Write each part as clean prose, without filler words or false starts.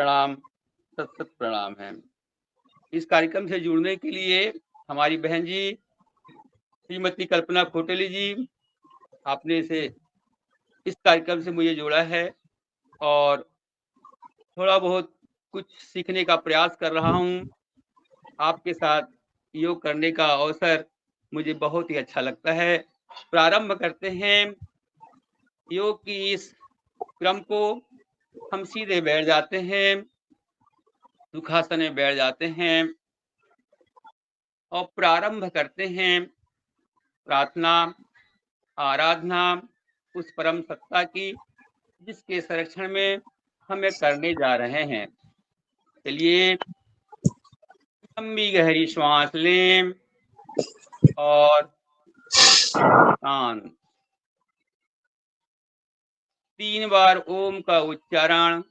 प्रणाम, सत सत प्रणाम है। इस कार्यक्रम से जुड़ने के लिए हमारी बहन जी श्रीमती कल्पना खोटेली जी, आपने इसे इस कार्यक्रम से मुझे जोड़ा है और थोड़ा बहुत कुछ सीखने का प्रयास कर रहा हूँ। आपके साथ योग करने का अवसर मुझे बहुत ही अच्छा लगता है। प्रारंभ करते हैं योग की इस क्रम को। हम सीधे बैठ जाते हैं, सुखासन में बैठ जाते हैं और प्रारंभ करते हैं प्रार्थना, आराधना उस परम सत्ता की जिसके संरक्षण में हम करने जा रहे हैं। चलिए लंबी गहरी श्वास लें और शांत 3 बार ओम का उच्चारण।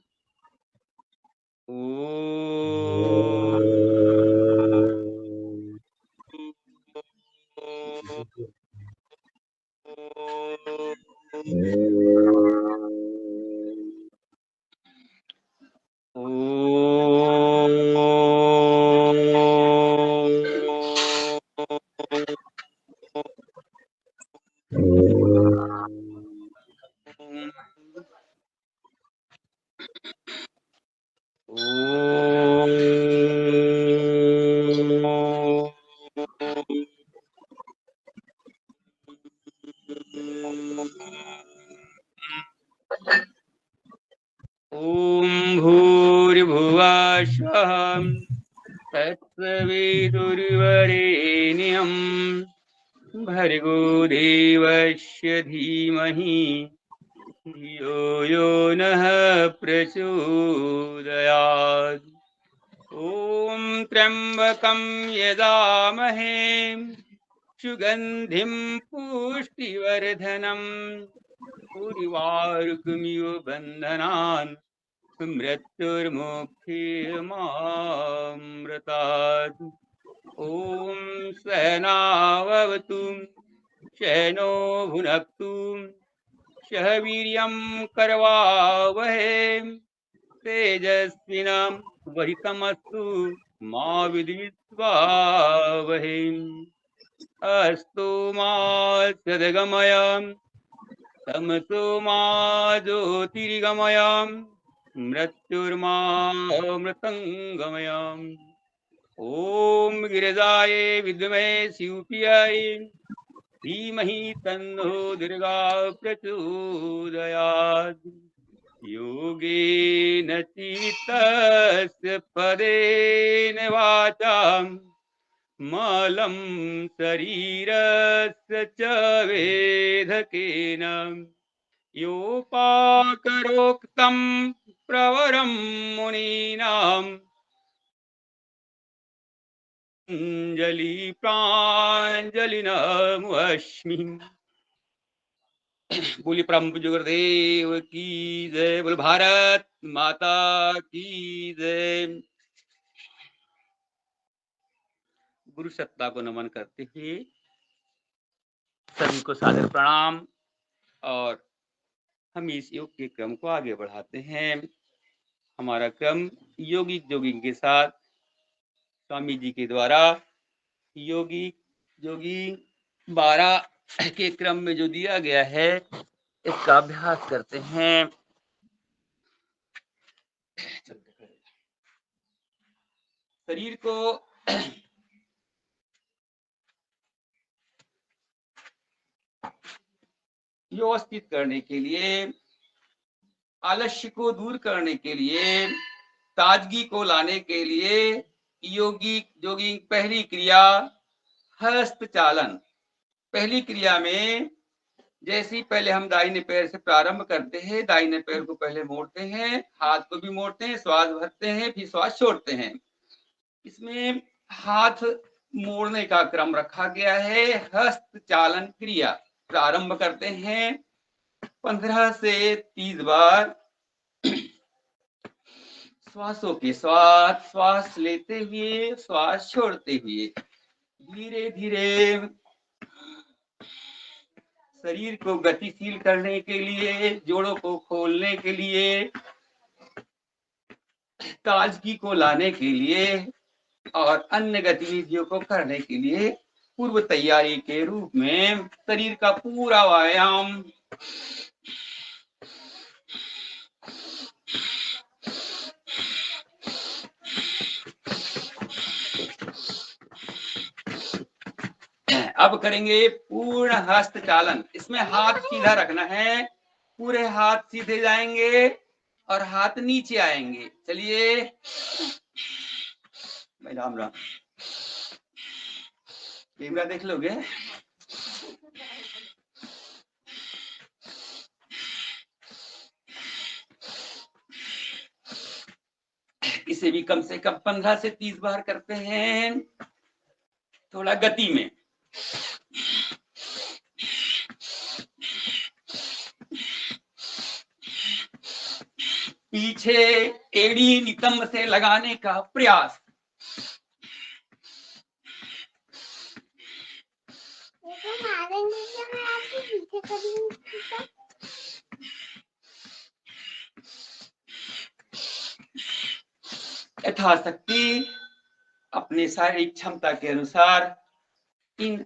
ॐ भूर्भुवः स्वः तत्सवितुर्वरेण्यं भर्गो देवस्य धीमहि धियो यो नः प्रचोदयात्। ॐ त्र्यम्बकं यजामहे सुगन्धिं पुष्टिवर्धनम् उर्वारुकमिव बन्धनान् मृत्युर्मुक्षीयमामृतात्। ॐ सहनाववतु सहनो भुनक्तु सह वीर्यं करवावहै तेजस्विनां वहितमस्तु मा विद्विषावहै। अस्तु मा सद्गमय तमसो मा ज्योतिर्गमय मृत्युर्मामृतङ्गमय। ॐ गिरिजाय विद्महे शिवप्रियाय धीमहि तन्नो दुर्गा प्रचोदयात्। योगेन चित्तस्य पदेन वाचां मलं शरीरस्य च वेधकेन योपाकरोक्तं प्रवरं मुनीनां अंजलि प्रांजलि नमस्मि। बोली परम गुरुदेव की जय, बोल भारत माता की जय। गुरु सत्ता को नमन करते हुए सभी को सादर प्रणाम और हम इस योग के क्रम को आगे बढ़ाते हैं। हमारा क्रम योगी जोगी के साथ स्वामी जी के द्वारा योगी जोगी 12 के क्रम में जो दिया गया है इसका अभ्यास करते हैं। शरीर को व्यवस्थित करने के लिए, आलस्य को दूर करने के लिए, ताजगी को लाने के लिए योगी जोगी पहली क्रिया हस्त चालन। पहली क्रिया में जैसे पहले हम दाहिने पैर से प्रारंभ करते हैं, दाहिने पैर को पहले मोड़ते हैं, हाथ को भी मोड़ते हैं, श्वास भरते हैं, फिर श्वास छोड़ते हैं। इसमें हाथ मोड़ने का क्रम रखा गया है। हस्त चालन क्रिया प्रारंभ करते हैं 15 से 30 बार श्वासों के साथ, श्वास लेते हुए श्वास छोड़ते हुए धीरे धीरे शरीर को गतिशील करने के लिए, जोड़ों को खोलने के लिए ताजगी को लाने के लिए और अन्य गतिविधियों को करने के लिए पूर्व तैयारी के रूप में शरीर का पूरा व्यायाम अब करेंगे पूर्ण हस्त चालन। इसमें हाथ सीधा रखना है, पूरे हाथ सीधे जाएंगे और हाथ नीचे आएंगे। चलिए भाई, राम राम। कैमरा देख लोगे? इसे भी कम से कम 15 से 30 बार करते हैं, थोड़ा गति में। पीछे एड़ी नितंब से लगाने का प्रयास। यथाशक्ति अपने शारीरिक क्षमता के अनुसार इन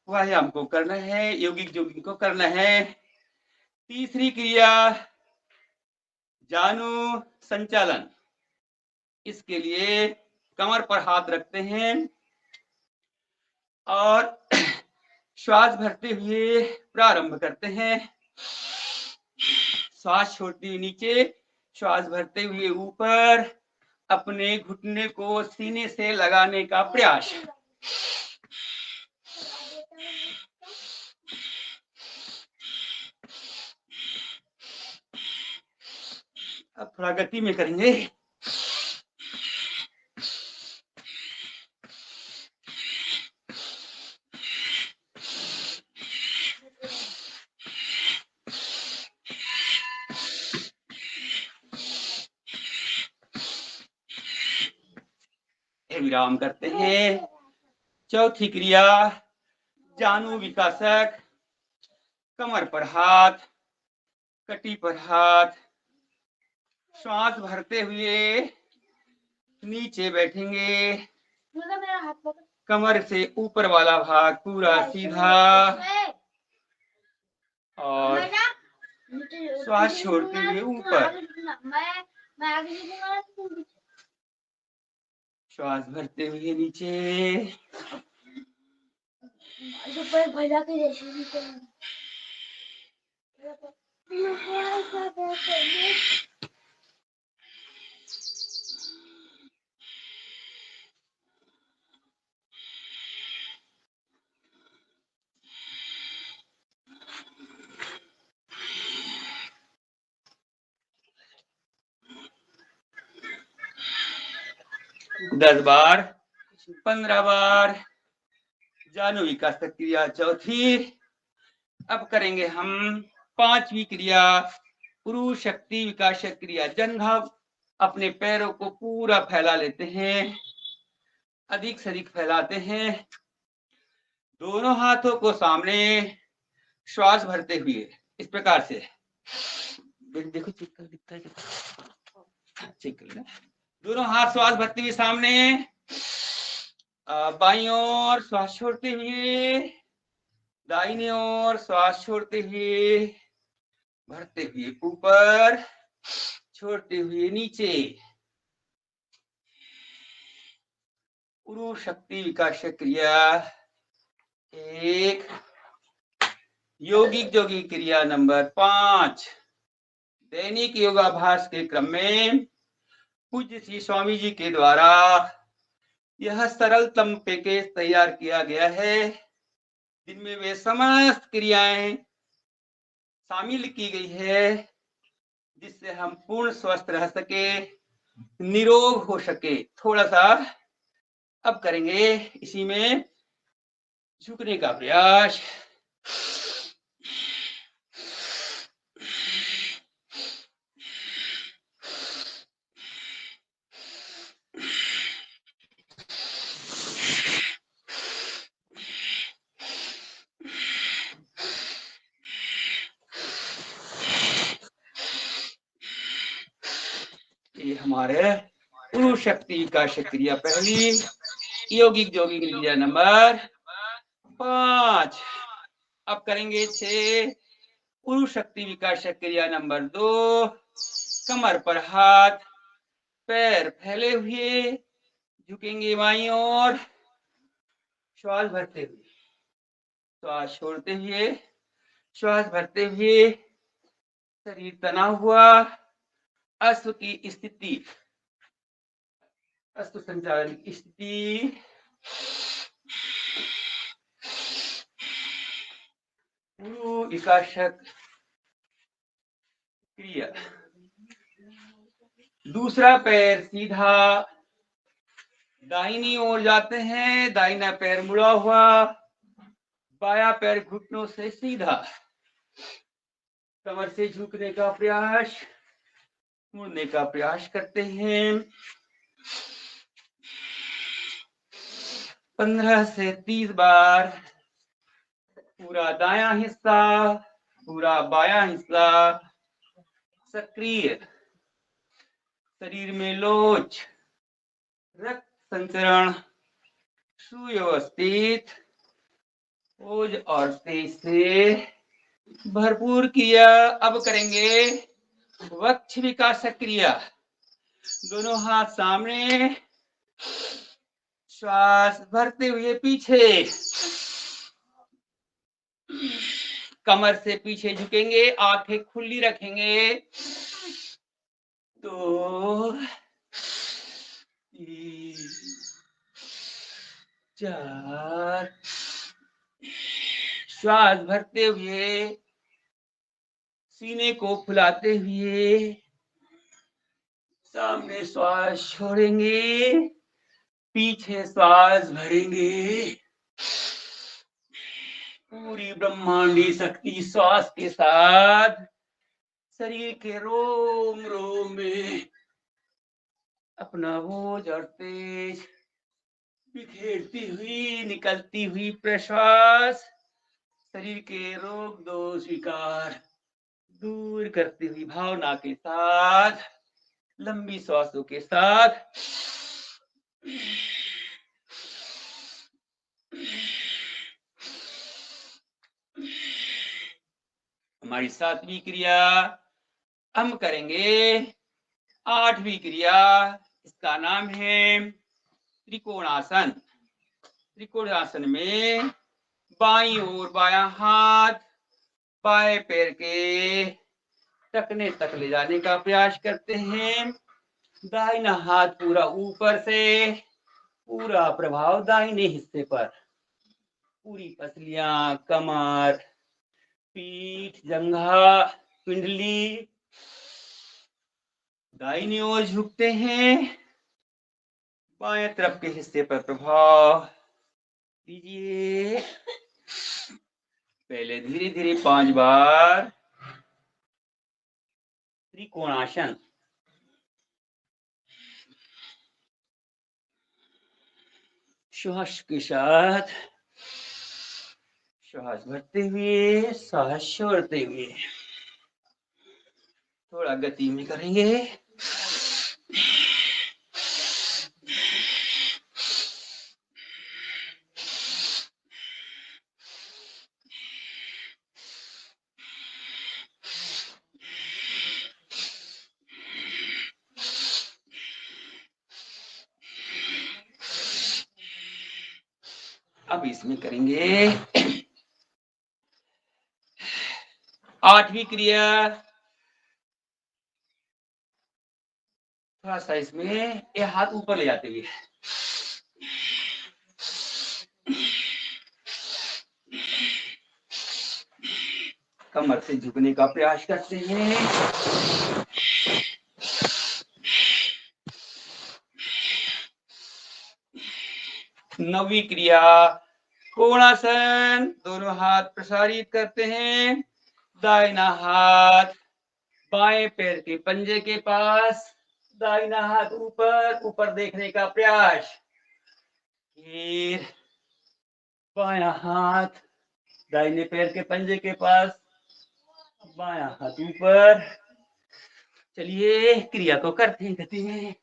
व्यायाम को करना है, यौगिक जोगिंग को करना है। तीसरी क्रिया जानु संचालन। इसके लिए कमर पर हाथ रखते हैं और श्वास भरते हुए प्रारंभ करते हैं। श्वास छोड़ते हुए नीचे, श्वास भरते हुए ऊपर, अपने घुटने को सीने से लगाने का प्रयास। अब थोड़ा गति में करेंगे। विराम करते हैं। चौथी क्रिया जानु विकासक। कमर पर हाथ, कटी पर हाथ, श्वास भरते हुए नीचे बैठेंगे। कमर से ऊपर वाला भाग पूरा सीधा और श्वास छोड़ते हुए ऊपर। श्वास भरते हुए नीचे। दस बार, 15 बार जानु विकास क्रिया चौथी। अब करेंगे हम पांचवी क्रिया पुरुष शक्ति विकास क्रिया जंघा। अपने पैरों को पूरा फैला लेते हैं, अधिक से अधिक फैलाते हैं। दोनों हाथों को सामने, श्वास भरते हुए इस प्रकार से। देखो चेक कर, दिखता है? चेक कर। दोनों हाथ श्वास भरते हुए सामने, बाईं ओर श्वास छोड़ते हुए, दाहिनी ओर श्वास छोड़ते हुए, भरते हुए ऊपर, छोड़ते हुए नीचे। पुरुष शक्ति विकास क्रिया एक। यौगिक जोगिक क्रिया नंबर 5। दैनिक योगाभ्यास के क्रम में पूज्य श्री स्वामी जी के द्वारा यह सरलतम पैकेज तैयार किया गया है, जिनमें वे समस्त क्रियाएं शामिल की गई है, जिससे हम पूर्ण स्वस्थ रह सके, निरोग हो सके। थोड़ा सा अब करेंगे इसी में झुकने का प्रयास। ये हमारे पुरुष शक्ति विकास क्रिया पहली, यौगिक यौगिक क्रिया नंबर 5। अब करेंगे 6, पुरुष शक्ति विकास क्रिया नंबर 2, कमर पर हाथ, पैर फैले हुए, झुकेंगे बाईं ओर, श्वास भरते हुए, श्वास छोड़ते हुए, श्वास भरते हुए, शरीर तना हुआ, अश्व की स्थिति, अश्व संचालन की स्थिति, पुरुष विकासक क्रिया। दूसरा पैर सीधा, दाहिनी ओर जाते हैं, दाहिना पैर मुड़ा हुआ, बाया पैर घुटनों से सीधा, कमर से झुकने का प्रयास, मुड़ने का प्रयास करते हैं। 15 से 30 बार। पूरा दायां हिस्सा, पूरा बायां हिस्सा सक्रिय, शरीर में लोच, रक्त संचरण सुव्यवस्थित, ओज और तेज से भरपूर किया। अब करेंगे वक्ष विकास क्रिया। दोनों हाथ सामने, श्वास भरते हुए पीछे, कमर से पीछे झुकेंगे, आंखें खुली रखेंगे। 2 3 4, श्वास भरते हुए, सीने को फुलाते हुए, सामने श्वास छोड़ेंगे, पीछे श्वास भरेंगे। पूरी ब्रह्मांडी शक्ति श्वास के साथ शरीर के रोम रोम में अपना बोझ और तेज बिखेरती हुई निकलती हुई प्रश्वास, शरीर के रोग दोष विकार दूर करती हुई भावना के साथ, लंबी श्वासों के साथ हमारी 7वीं क्रिया हम करेंगे 8वीं क्रिया। इसका नाम है त्रिकोणासन। त्रिकोणासन में बाईं ओर बायां हाथ बाएं पैर के टखने तक ले जाने का प्रयास करते हैं। दाहिना हाथ पूरा ऊपर से, पूरा प्रभाव दाहिने हिस्से पर, पूरी पसलियां, कमर, पीठ, जंघा, पिंडली दाहिनी ओर झुकते हैं। बाएं तरफ के हिस्से पर प्रभाव दीजिए। पहले धीरे धीरे 5 बार त्रिकोणासन। श्वास के साथ श्वास भरते हुए, श्वास छोड़ते हुए, थोड़ा गति में करेंगे। अब इसमें करेंगे 8वीं क्रिया। थोड़ा सा इसमें ये हाथ ऊपर ले जाते हुए, कमर से झुकने का प्रयास करते हैं। नौवीं क्रिया कोणासन। दोनों हाथ प्रसारित करते हैं। दाहिना हाथ बाएं पैर के पंजे के पास, दाहिना हाथ ऊपर ऊपर देखने का प्रयास। फिर बायां हाथ दाहिने पैर के पंजे के पास, बायां हाथ ऊपर। चलिए क्रिया को करते हैं गति में।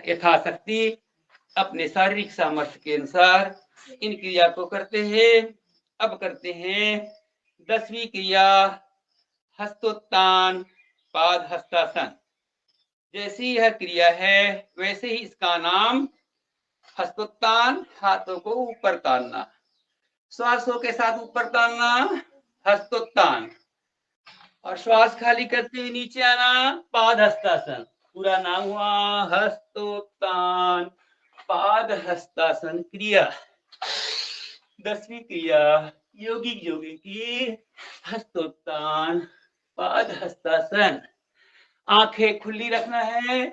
यथाशक्ति अपने शारीरिक सामर्थ्य के अनुसार इन क्रिया को करते हैं। अब करते हैं 10वीं क्रिया, हस्तोत्तान पाद हस्तासन। जैसी यह क्रिया है वैसे ही इसका नाम हस्तोत्तान, हाथों को ऊपर तानना, श्वासों के साथ ऊपर तानना, हस्तोत्तान, और श्वास खाली करते हुए नीचे आना, पाद हस्तासन। पूरा नाम हुआ हस्तोत्तान पाद हस्तासन क्रिया। 10वीं क्रिया योगी की हस्तोत्तान पाद हस्तासन। आंखें खुली रखना है,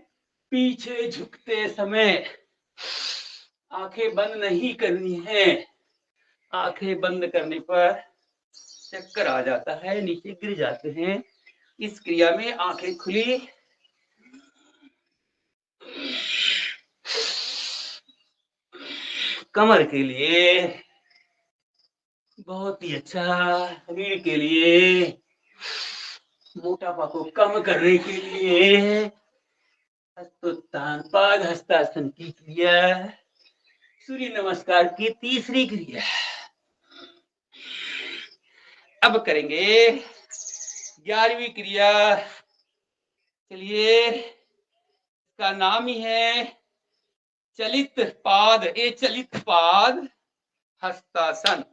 पीछे झुकते समय आंखें बंद नहीं करनी है। आंखें बंद करने पर चक्कर आ जाता है, नीचे गिर जाते हैं। इस क्रिया में आंखें खुली, कमर के लिए बहुत ही अच्छा, रीढ़ के लिए, मोटापा को कम करने के लिए हस्तोत्तान पाद हस्तासन की क्रिया। सूर्य नमस्कार की तीसरी क्रिया। अब करेंगे 11वीं क्रिया। चलिए, इसका नाम ही है चलित पाद, ए चलित पाद हस्तासन।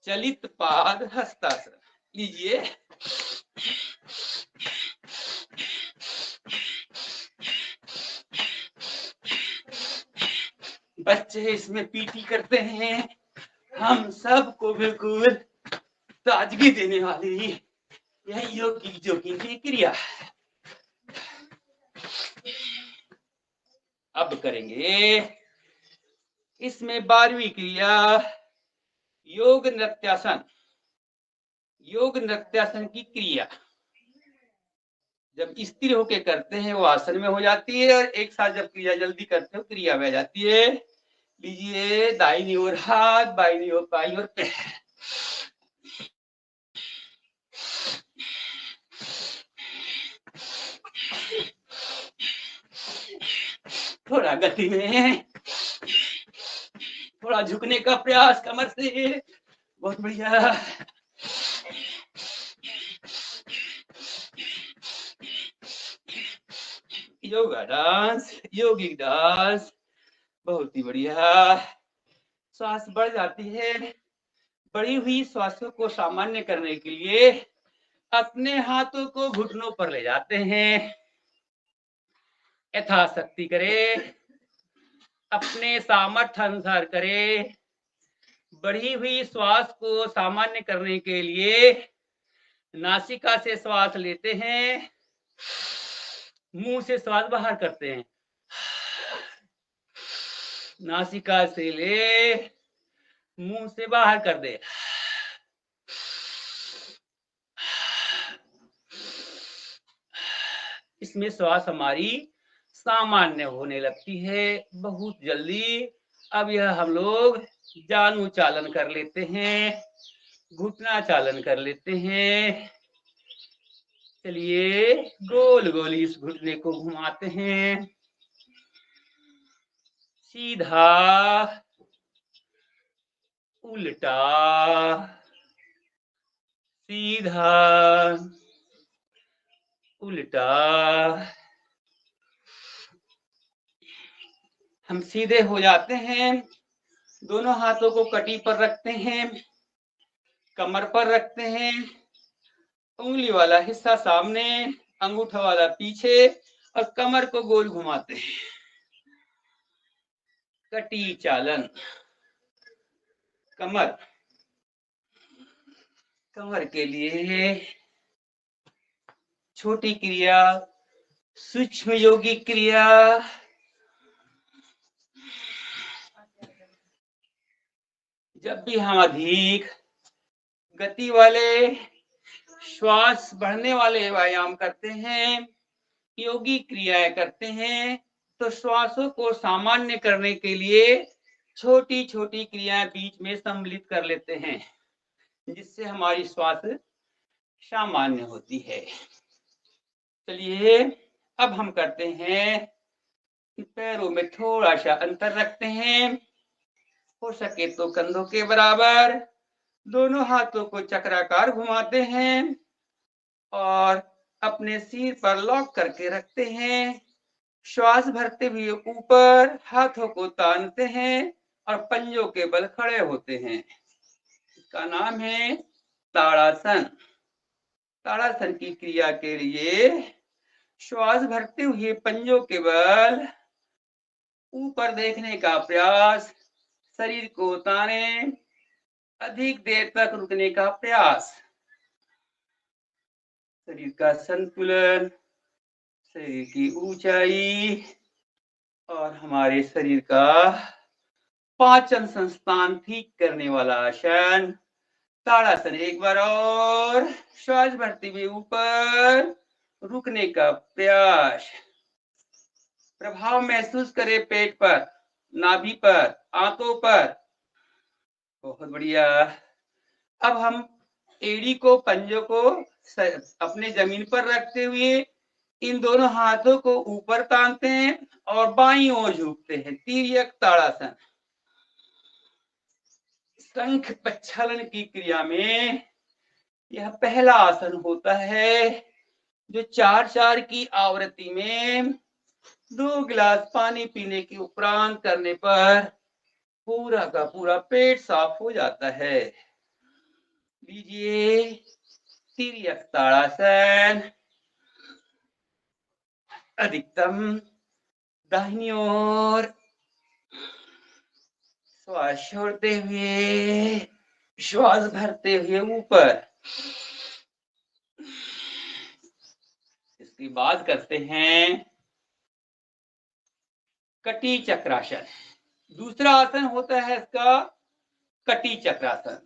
चलित पाद हस्तासन लीजिए। बच्चे इसमें पीटी करते हैं, हम सबको बिल्कुल ताजगी देने वाली यह योगी की क्रिया। अब करेंगे इसमें 12वीं क्रिया, योग नृत्यासन। योग नृत्यासन की क्रिया जब स्थिर होके करते हैं वो आसन में हो जाती है, और एक साथ जब क्रिया जल्दी करते हो क्रिया में जाती है। लीजिए, दाहिनी ओर हाथ, बाईं ओर बाईं ओर पैर। थोड़ा गति में, थोड़ा झुकने का प्रयास कमर से। बहुत बढ़िया। योगा डांस, योगिक डांस, बहुत ही बढ़िया। श्वास बढ़ जाती है। बढ़ी हुई श्वासों को सामान्य करने के लिए अपने हाथों को घुटनों पर ले जाते हैं। यथाशक्ति करे, अपने सामर्थ्य अनुसार करे। बढ़ी हुई श्वास को सामान्य करने के लिए नासिका से श्वास लेते हैं, मुंह से श्वास बाहर करते हैं। नासिका से ले, मुंह से बाहर कर दे। इसमें श्वास हमारी सामान्य होने लगती है बहुत जल्दी। अब यह हम लोग जानू चालन कर लेते हैं, घुटना चालन कर लेते हैं। चलिए, गोल गोल इस घुटने को घुमाते हैं, सीधा, उल्टा, सीधा, उल्टा। हम सीधे हो जाते हैं, दोनों हाथों को कटी पर रखते हैं, कमर पर रखते हैं, उंगली वाला हिस्सा सामने, अंगूठा वाला पीछे, और कमर को गोल घुमाते हैं। कटी चालन। कमर, कमर के लिए छोटी क्रिया, सूक्ष्म योगी क्रिया। जब भी हम अधिक गति वाले, श्वास बढ़ने वाले व्यायाम करते हैं, योगी क्रियाएं करते हैं, तो श्वासों को सामान्य करने के लिए छोटी छोटी क्रियाएं बीच में सम्मिलित कर लेते हैं, जिससे हमारी श्वास सामान्य होती है। चलिए, अब हम करते हैं कि पैरों में थोड़ा सा अंतर रखते हैं, हो सके तो कंधों के बराबर। दोनों हाथों को चक्राकार घुमाते हैं और अपने सिर पर लॉक करके रखते हैं। श्वास भरते हुए ऊपर हाथों को तानते हैं और पंजों के बल खड़े होते हैं। इसका नाम है ताड़ासन। ताड़ासन की क्रिया के लिए श्वास भरते हुए पंजों के बल ऊपर देखने का प्रयास, शरीर को ताने, अधिक देर तक रुकने का प्रयास। शरीर का संतुलन, शरीर की ऊंचाई और हमारे शरीर का पाचन संस्थान ठीक करने वाला आसन ताड़ासन। एक बार और श्वास भरते हुए ऊपर, रुकने का प्रयास। प्रभाव महसूस करें पेट पर, नाभि पर, आंतों पर। बहुत बढ़िया। अब हम एड़ी को, पंजों को अपने जमीन पर रखते हुए इन दोनों हाथों को ऊपर तानते हैं और बाईं ओर झुकते हैं। तिर्यक ताड़ासन। शंख प्रक्षालन की क्रिया में यह पहला आसन होता है, जो 4-4 की आवृत्ति में 2 गिलास पानी पीने के उपरांत करने पर पूरा का पूरा पेट साफ हो जाता है। लीजिए तिर्यक ताड़ासन। अधिकतम दाहिनी ओर श्वास छोड़ते हुए, श्वास भरते हुए ऊपर। इसकी बात करते हैं कटी चक्रासन। दूसरा आसन होता है इसका कटी चक्रासन।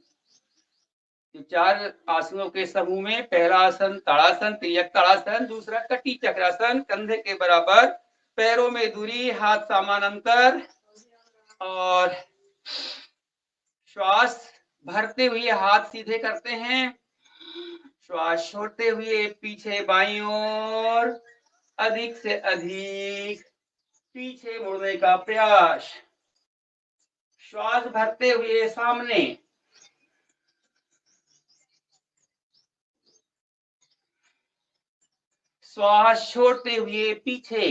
4 आसनों के समूह में पहला आसन ताड़ासन, तिर्यक ताड़ासन, दूसरा कटी चक्रासन। कंधे के बराबर, पैरों में दूरी, हाथ समान अंतर और श्वास भरते हुए हाथ सीधे करते हैं। श्वास छोड़ते हुए पीछे बाईं ओर, अधिक से अधिक पीछे मुड़ने का प्रयास। श्वास भरते हुए सामने, श्वास छोड़ते हुए पीछे।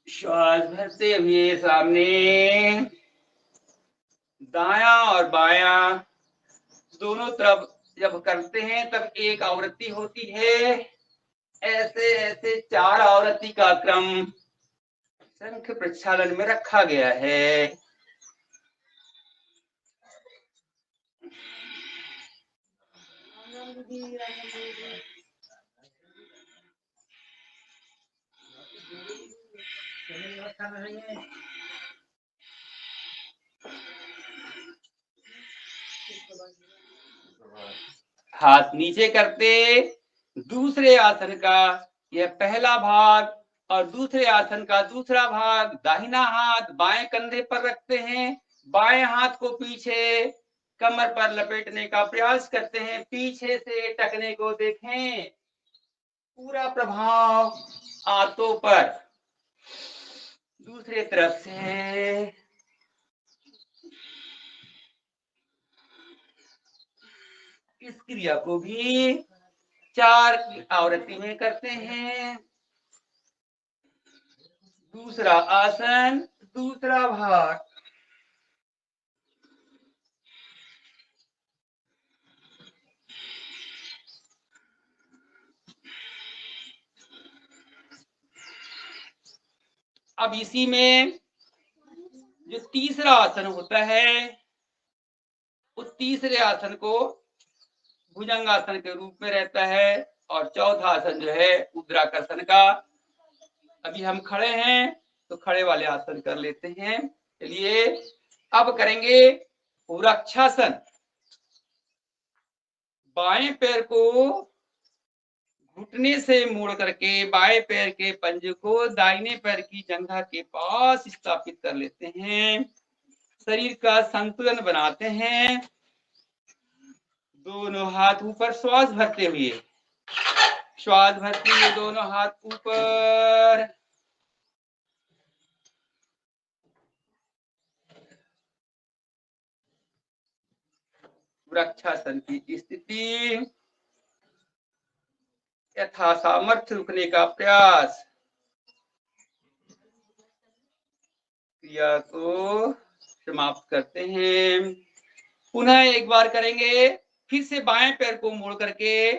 श्वास भरते हुए सामने। दायां और बायां दोनों तरफ जब करते हैं तब एक आवृत्ति होती है। ऐसे ऐसे 4 आवृत्ति का क्रम शंख प्रक्षालन में रखा गया है। हाथ नीचे करते, दूसरे आसन का यह पहला भाग और दूसरे आसन का दूसरा भाग, दाहिना हाथ बाएं कंधे पर रखते हैं, बाएं हाथ को पीछे कमर पर लपेटने का प्रयास करते हैं। पीछे से टकने को देखें, पूरा प्रभाव आंतों पर। दूसरे तरफ से इस क्रिया को भी 4 आवृत्ति में करते हैं। दूसरा आसन, दूसरा भाग। अब इसी में जो तीसरा आसन होता है, उस तीसरे आसन को भुजंगासन के रूप में रहता है और चौथा आसन जो है उद्राकर्षण का। अभी हम खड़े हैं तो खड़े वाले आसन कर लेते हैं। चलिए अब करेंगे वृक्षासन। बाएं पैर को घुटने से मोड़ करके बाएं पैर के पंजे को दाहिने पैर की जंघा के पास स्थापित कर लेते हैं। शरीर का संतुलन बनाते हैं। दोनों हाथ ऊपर, श्वास भरते हुए, श्वास भरते हुए दोनों हाथ ऊपर। वृक्षासन की स्थिति, यथा सामर्थ्य रुकने का प्रयास। क्रिया को समाप्त करते हैं। पुनः एक बार करेंगे। फिर से बाएं पैर को मोड़ करके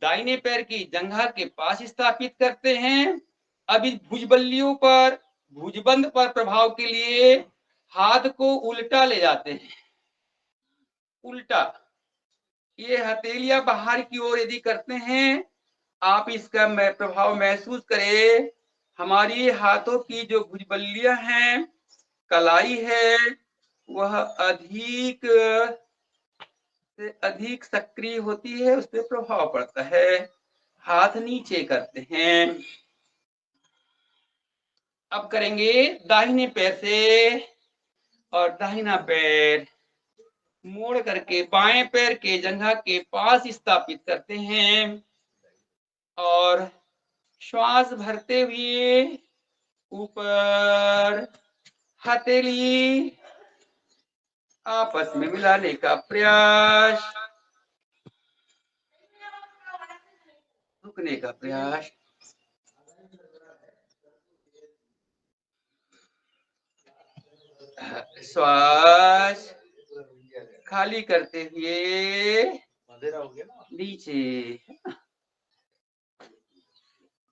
दाहिने पैर की जंघा के पास स्थापित करते हैं। अब इस भुजबल्लियों पर, भुजबंद पर प्रभाव के लिए हाथ को उल्टा ले जाते हैं। उल्टा, ये हथेलियां बाहर की ओर यदि करते हैं, आप इसका प्रभाव महसूस करें। हमारी हाथों की जो भुजबल्लियां हैं, कलाई है, वह अधिक से अधिक सक्रिय होती है, उस पर प्रभाव पड़ता है। हाथ नीचे करते हैं। अब करेंगे दाहिने पैर से, और दाहिना पैर मोड़ करके बाएं पैर के जंघा के पास स्थापित करते हैं और श्वास भरते हुए ऊपर हथेली आपस में मिलाने का प्रयास, रुकने का प्रयास। श्वास खाली करते हुए नीचे,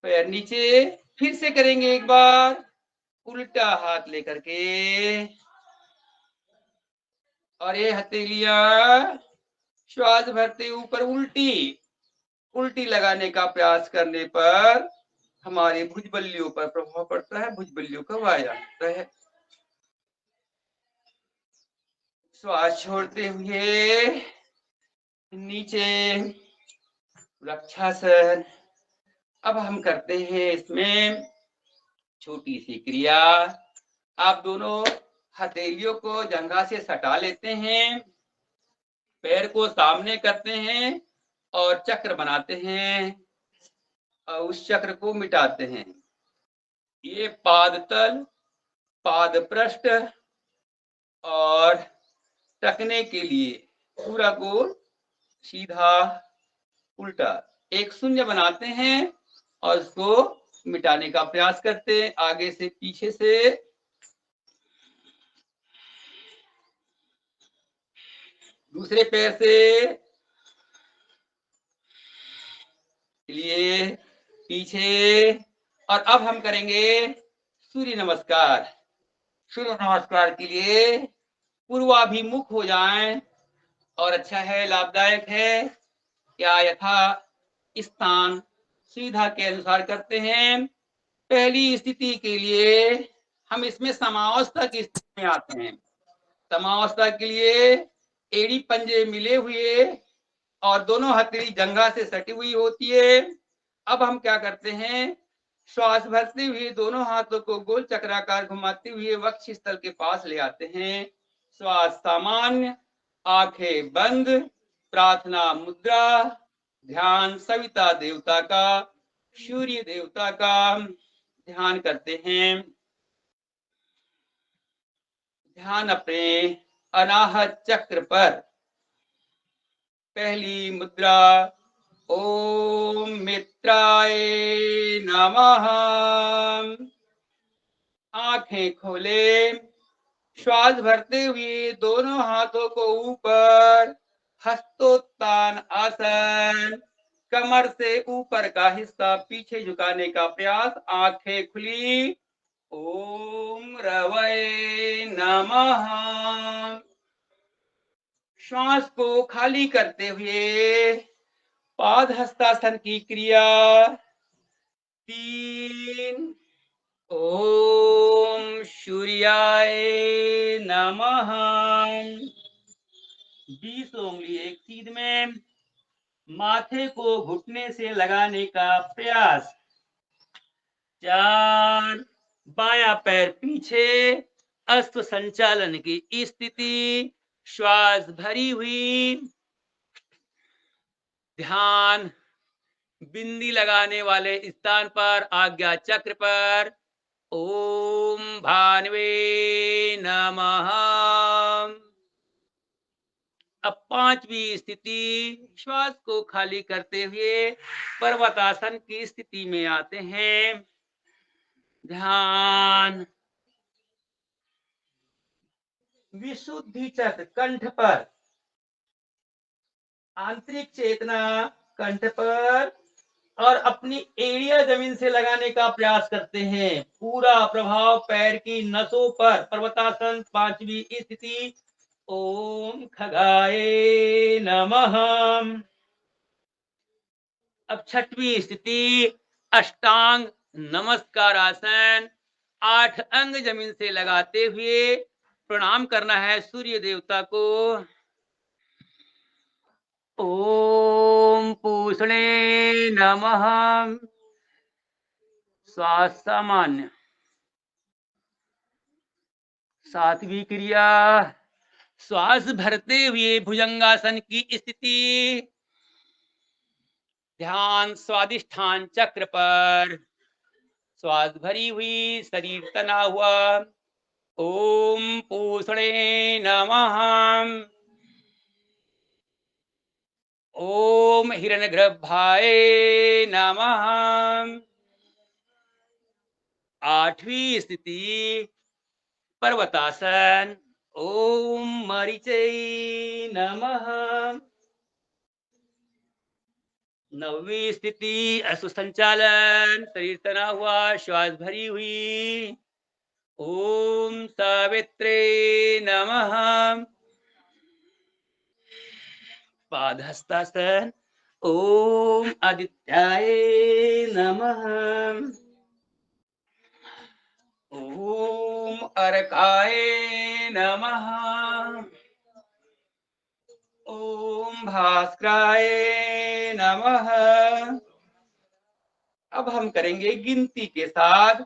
पैर नीचे। फिर से करेंगे एक बार, उल्टा हाथ लेकर के, और ये हथेलियां श्वास भरते ऊपर उल्टी उल्टी लगाने का प्रयास करने पर हमारे भुजबल्लियों पर प्रभाव पड़ता है, भुजबल्लियों का व्यायाम होता है। श्वास छोड़ते हुए नीचे, वृक्षासन। अब हम करते हैं इसमें छोटी सी क्रिया। आप दोनों हथेलियों को जंघा से सटा लेते हैं, पैर को सामने करते हैं और चक्र बनाते हैं और उस चक्र को मिटाते हैं। ये पाद तल, पाद पृष्ठ और टकने के लिए पूरा गोल, सीधा, उल्टा एक शून्य बनाते हैं और उसको मिटाने का प्रयास करते हैं, आगे से पीछे से। दूसरे पैर से लिए पीछे। और अब हम करेंगे सूर्य नमस्कार। सूर्य नमस्कार के लिए पूर्वाभिमुख हो जाएं और अच्छा है, लाभदायक है। क्या यथा स्थान सुविधा के अनुसार करते हैं। पहली स्थिति के लिए हम इसमें समावस्था की स्थिति में आते हैं। समावस्था के लिए एड़ी पंजे मिले हुए और दोनों हथेली जंघा से सटी हुई होती है। अब हम क्या करते हैं, श्वास भरते हुए दोनों हाथों को गोल चक्राकार घुमाते हुए वक्ष स्थल के पास ले आते हैं। श्वास सामान्य, आंखें बंद, प्रार्थना मुद्रा, ध्यान सविता देवता का, सूर्य देवता का ध्यान करते हैं। ध्यान अपने अनाहत चक्र पर। पहली मुद्रा, ओम मित्राय नमः। आंखें खोले, श्वास भरते हुए दोनों हाथों को ऊपर, हस्तोत्तान आसन, कमर से ऊपर का हिस्सा पीछे झुकाने का प्रयास। आंखें खुली, ओम रवै नमः। श्वास को खाली करते हुए पाद हस्तासन की क्रिया। 3, ओम सूर्याय नमः। 20 उंगली एक सीध में, माथे को घुटने से लगाने का प्रयास। 4, बायां पैर पीछे, अश्व संचालन की स्थिति, श्वास भरी हुई ध्यान बिंदी लगाने वाले स्थान पर, आज्ञा चक्र पर ओम भानवे नमः। अब पांचवी स्थिति, श्वास को खाली करते हुए पर्वतासन की स्थिति में आते हैं। ध्यान विशुद्धि चक्र कंठ पर, आंतरिक चेतना कंठ पर, और अपनी एड़िया जमीन से लगाने का प्रयास करते हैं। पूरा प्रभाव पैर की नसों पर। पर्वतासन पांचवी स्थिति। ओम खगाय नमः। अब छठवीं स्थिति, अष्टांग नमस्कार आसन। 8 अंग जमीन से लगाते हुए प्रणाम करना है सूर्य देवता को। ओम पूषणे नमः। श्वास सामान्य। सातवीं क्रिया, श्वास भरते हुए भुजंगासन की स्थिति। ध्यान स्वादिष्ठान चक्र पर, श्वास भरी हुई, शरीर तना हुआ। ओम पूषणे नमः। ओम हिरण्यगर्भाय नमः। आठवीं स्थिति, पर्वतासन। ओम मरीचै नमः। नौवीं स्थिति, असुसंचालन, शरीर तना हुआ, श्वास भरी हुई। ओम सावित्रे नमः। पादहस्तासन। ओम आदित्याय नमः। ओम अर्काय नमः। ओम भास्कराय नमः। अब हम करेंगे गिनती के साथ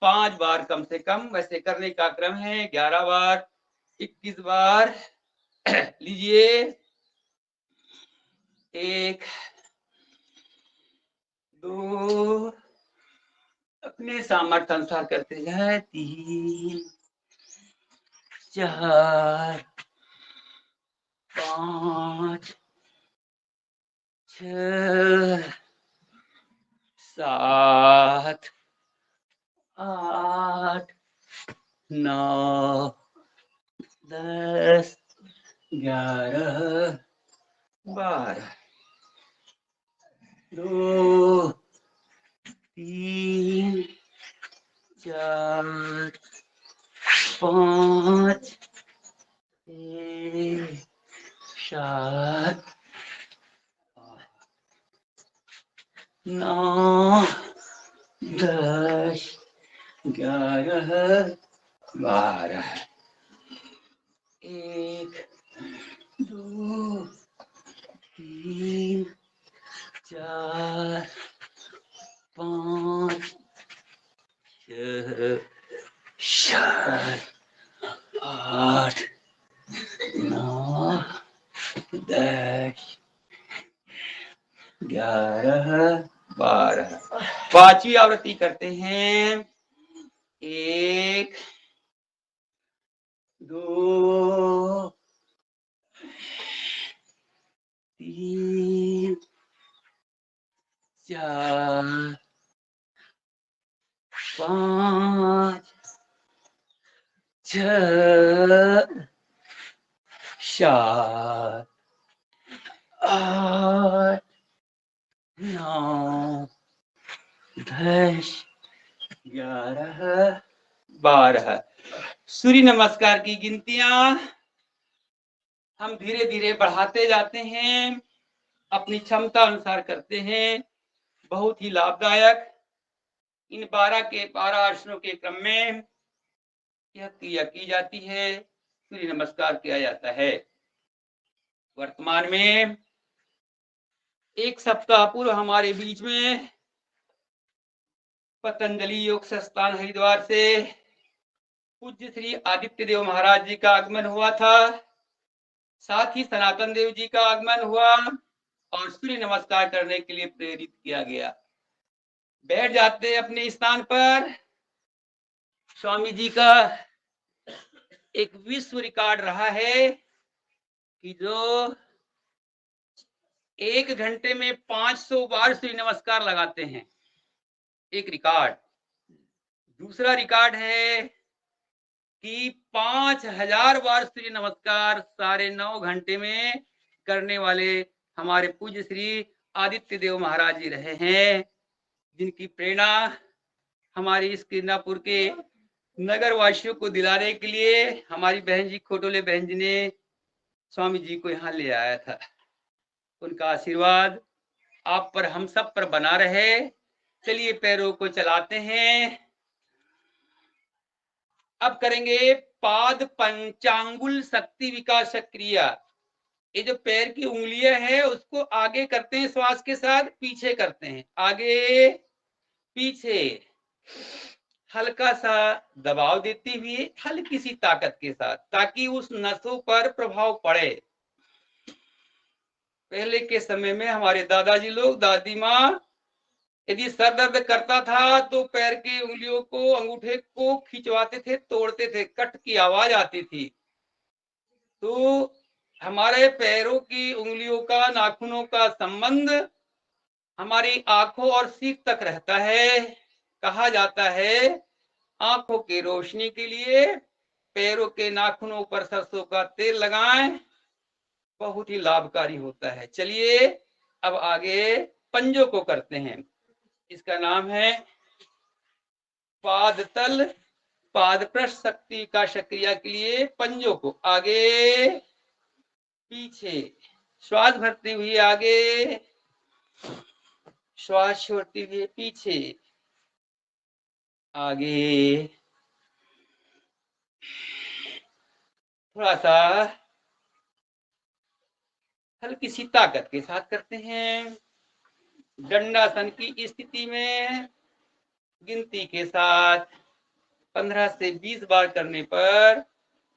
5 बार कम से कम। वैसे करने का क्रम है 11 बार, 21 बार। लीजिए, 1 2, अपने सामर्थ्य अनुसार करते जाए, 3 4 5 6 7 8 9 10 11 12 2 3 4 5 6 7 9 10 11 12। 1 2 3 4 5 6 7 8 9 10 11 12। 5वीं आवृत्ति करते हैं। 1 2 3 4 5 6 7 8 9 10 11 12। सूर्य नमस्कार की गिनतियां हम धीरे धीरे बढ़ाते जाते हैं, अपनी क्षमता अनुसार करते हैं। बहुत ही लाभदायक। इन 12 आसनों के क्रम में यह क्रिया की जाती है, सूर्य नमस्कार किया जाता है। वर्तमान में 1 सप्ताह पूर्व हमारे बीच में पतंजलि योग संस्थान हरिद्वार से पूज्य श्री आदित्य देव महाराज जी का आगमन हुआ था। साथ ही सनातन देव जी का आगमन हुआ और सूर्य नमस्कार करने के लिए प्रेरित किया गया। बैठ जाते हैं अपने स्थान पर। स्वामी जी का एक विश्व रिकॉर्ड रहा है कि जो 1 घंटे में 500 बार सूर्य नमस्कार लगाते हैं, एक रिकॉर्ड। दूसरा रिकॉर्ड है कि 5000 बार सूर्य नमस्कार 9.5 घंटे में करने वाले हमारे पूज्य श्री आदित्य देव महाराज जी रहे हैं, जिनकी प्रेरणा हमारी इस किरनापुर के नगर वासियों को दिलाने के लिए हमारी बहन जी खोटोले बहन जी ने स्वामी जी को यहाँ ले आया था। उनका आशीर्वाद आप पर, हम सब पर बना रहे। चलिए पैरों को चलाते हैं। अब करेंगे पाद पंचांगुल शक्ति विकास क्रिया। ये जो पैर की उंगलियां हैं उसको आगे करते हैं, श्वास के साथ पीछे करते हैं, आगे पीछे, हल्का सा दबाव देते हुए हल्की सी ताकत के साथ, ताकि उस नसों पर प्रभाव पड़े। पहले के समय में हमारे दादाजी लोग, दादी माँ, यदि सर दर्द करता था तो पैर की उंगलियों को, अंगूठे को खिंचवाते थे, तोड़ते थे, कट की आवाज आती थी। तो हमारे पैरों की उंगलियों का, नाखूनों का संबंध हमारी आंखों और सीख तक रहता है। कहा जाता है आंखों की रोशनी के लिए पैरों के नाखूनों पर सरसों का तेल लगाएं, बहुत ही लाभकारी होता है। चलिए अब आगे पंजों को करते हैं। इसका नाम है पाद तल पाद पृष्ठ शक्ति का क्रिया के लिए पंजों को आगे पीछे, श्वास भरते हुए आगे, श्वास छोड़ते हुए पीछे, आगे, थोड़ा सा हल्की सी ताकत के साथ करते हैं। दंडासन की स्थिति में गिनती के साथ 15 से 20 बार करने पर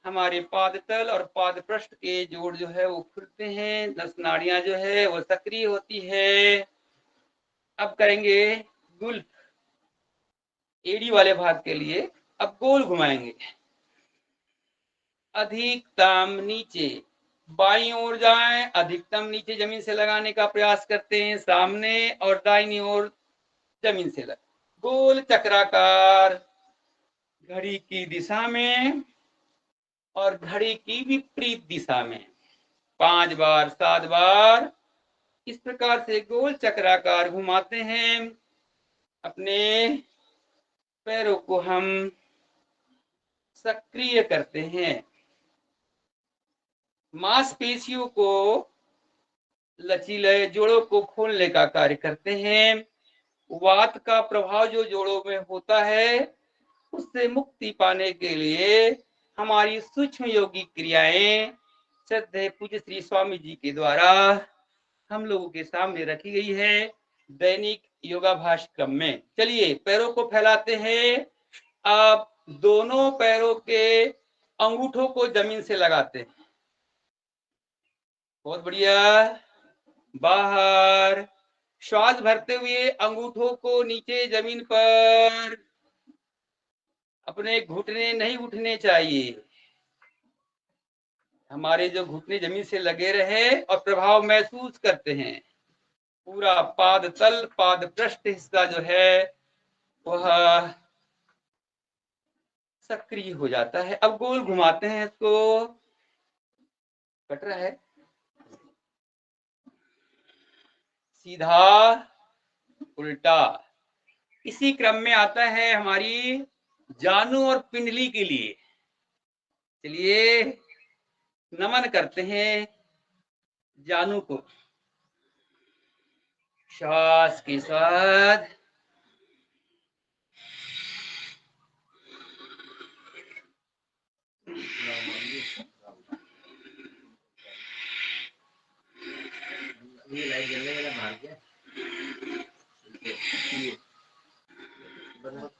हमारे पाद तल और पाद पृष्ठ के जोड़ जो है वो खुलते हैं, नस नाड़ियां जो है वो सक्रिय होती है। अब करेंगे गुल्फ, एड़ी वाले भाग के लिए। अब गोल घुमाएंगे, अधिकतम नीचे बाईं ओर जाएं, अधिकतम नीचे जमीन से लगाने का प्रयास करते हैं, सामने और दाहिनी ओर जमीन से लगा, गोल चक्राकार घड़ी की दिशा में और घड़ी की विपरीत दिशा में 5 बार 7 बार इस प्रकार से गोल चक्राकार घुमाते हैं। अपने पैरों को हम सक्रिय करते हैं, मांसपेशियों को, लचीले जोड़ों को खोलने का कार्य करते हैं। वात का प्रभाव जो जोड़ों में होता है उससे मुक्ति पाने के लिए हमारी सूक्ष्म योगी क्रियाएं श्रद्धेय पूज्य श्री स्वामी जी के द्वारा हम लोगों के सामने रखी गई है दैनिक योगाभ्यास क्रम में। चलिए पैरों को फैलाते हैं। आप दोनों पैरों के अंगूठों को जमीन से लगाते हैं, बहुत बढ़िया। बाहर, श्वास भरते हुए अंगूठों को नीचे जमीन पर, अपने घुटने नहीं उठने चाहिए, हमारे जो घुटने जमीन से लगे रहे और प्रभाव महसूस करते हैं। पूरा पाद तल पाद पृष्ठ हिस्सा जो है वह सक्रिय हो जाता है। अब गोल घुमाते हैं इसको, कट रहा है, सीधा उल्टा। इसी क्रम में आता है हमारी जानु और पिंडली के लिए। चलिए नमन करते हैं जानु को, श्वास के साथ